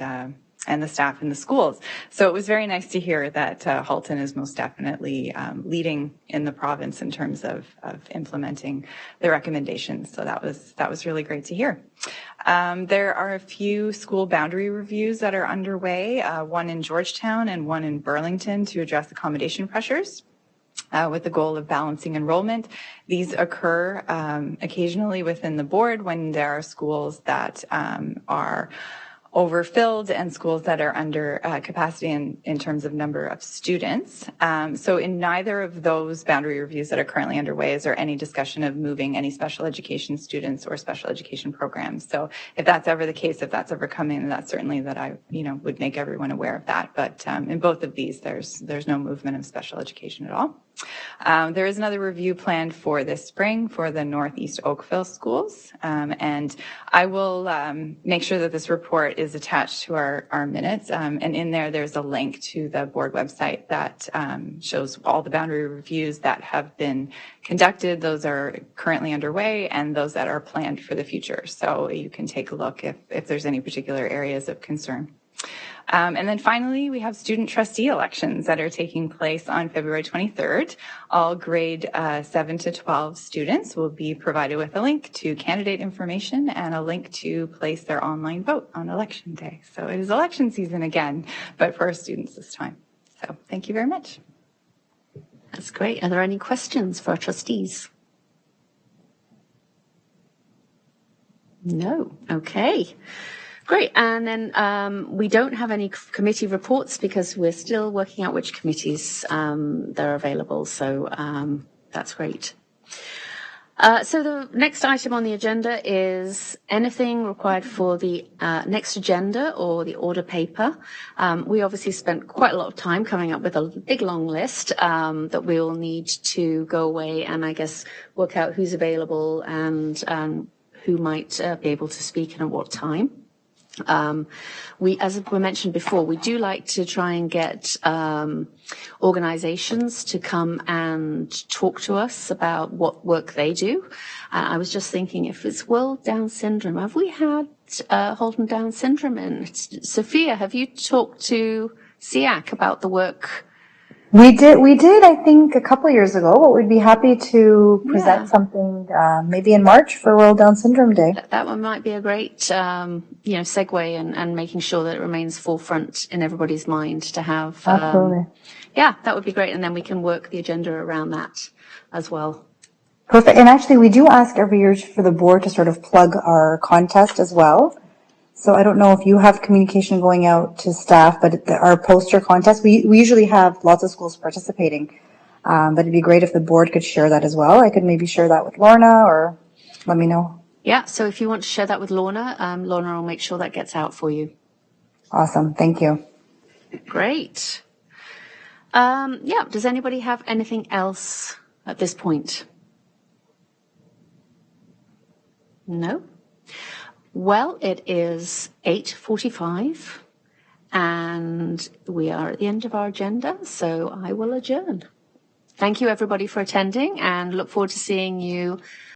the staff in the schools. So it was very nice to hear that Halton is most definitely leading in the province in terms of implementing the recommendations. So that was really great to hear. There are a few school boundary reviews that are underway, one in Georgetown and one in Burlington to address accommodation pressures. With the goal of balancing enrollment. These occur occasionally within the board when there are schools that are overfilled and schools that are under capacity in terms of number of students. So in neither of those boundary reviews that are currently underway is there any discussion of moving any special education students or special education programs. So if that's ever the case, if that's ever coming, that's certainly that I would make everyone aware of that. But in both of these, there's no movement of special education at all. There is another review planned for this spring for the Northeast Oakville schools. And I will make sure that this report is attached to our minutes. And in there's a link to the board website that shows all the boundary reviews that have been conducted. Those are currently underway and those that are planned for the future. So you can take a look if there's any particular areas of concern. And then finally, we have student trustee elections that are taking place on February 23rd. All grade 7 to 12 students will be provided with a link to candidate information and a link to place their online vote on election day. So it is election season again, but for our students this time. So thank you very much. That's great. Are there any questions for our trustees? No. Okay. Great. And then we don't have any committee reports because we're still working out which committees that are available. So that's great. So the next item on the agenda is anything required for the next agenda or the order paper. We obviously spent quite a lot of time coming up with a big long list that we'll need to go away and I guess work out who's available and who might be able to speak and at what time. As we mentioned before, we do like to try and get organizations to come and talk to us about what work they do. I was just thinking, if it's World Down Syndrome, have we had Halton Down Syndrome in? Sophia, have you talked to SEAC about the work? We did, I think, a couple years ago, but we'd be happy to present something maybe in March for World Down Syndrome Day. That one might be a great, segue and making sure that it remains forefront in everybody's mind to have. Absolutely. Yeah, that would be great. And then we can work the agenda around that as well. Perfect. And actually, we do ask every year for the board to sort of plug our contest as well. So I don't know if you have communication going out to staff, but our poster contest, we usually have lots of schools participating. But it'd be great if the board could share that as well. I could maybe share that with Lorna or let me know. Yeah, so if you want to share that with Lorna, Lorna will make sure that gets out for you. Awesome. Thank you. Great. Does anybody have anything else at this point? No? Well, it is 8:45 and we are at the end of our agenda, so I will adjourn. Thank you everybody for attending and look forward to seeing you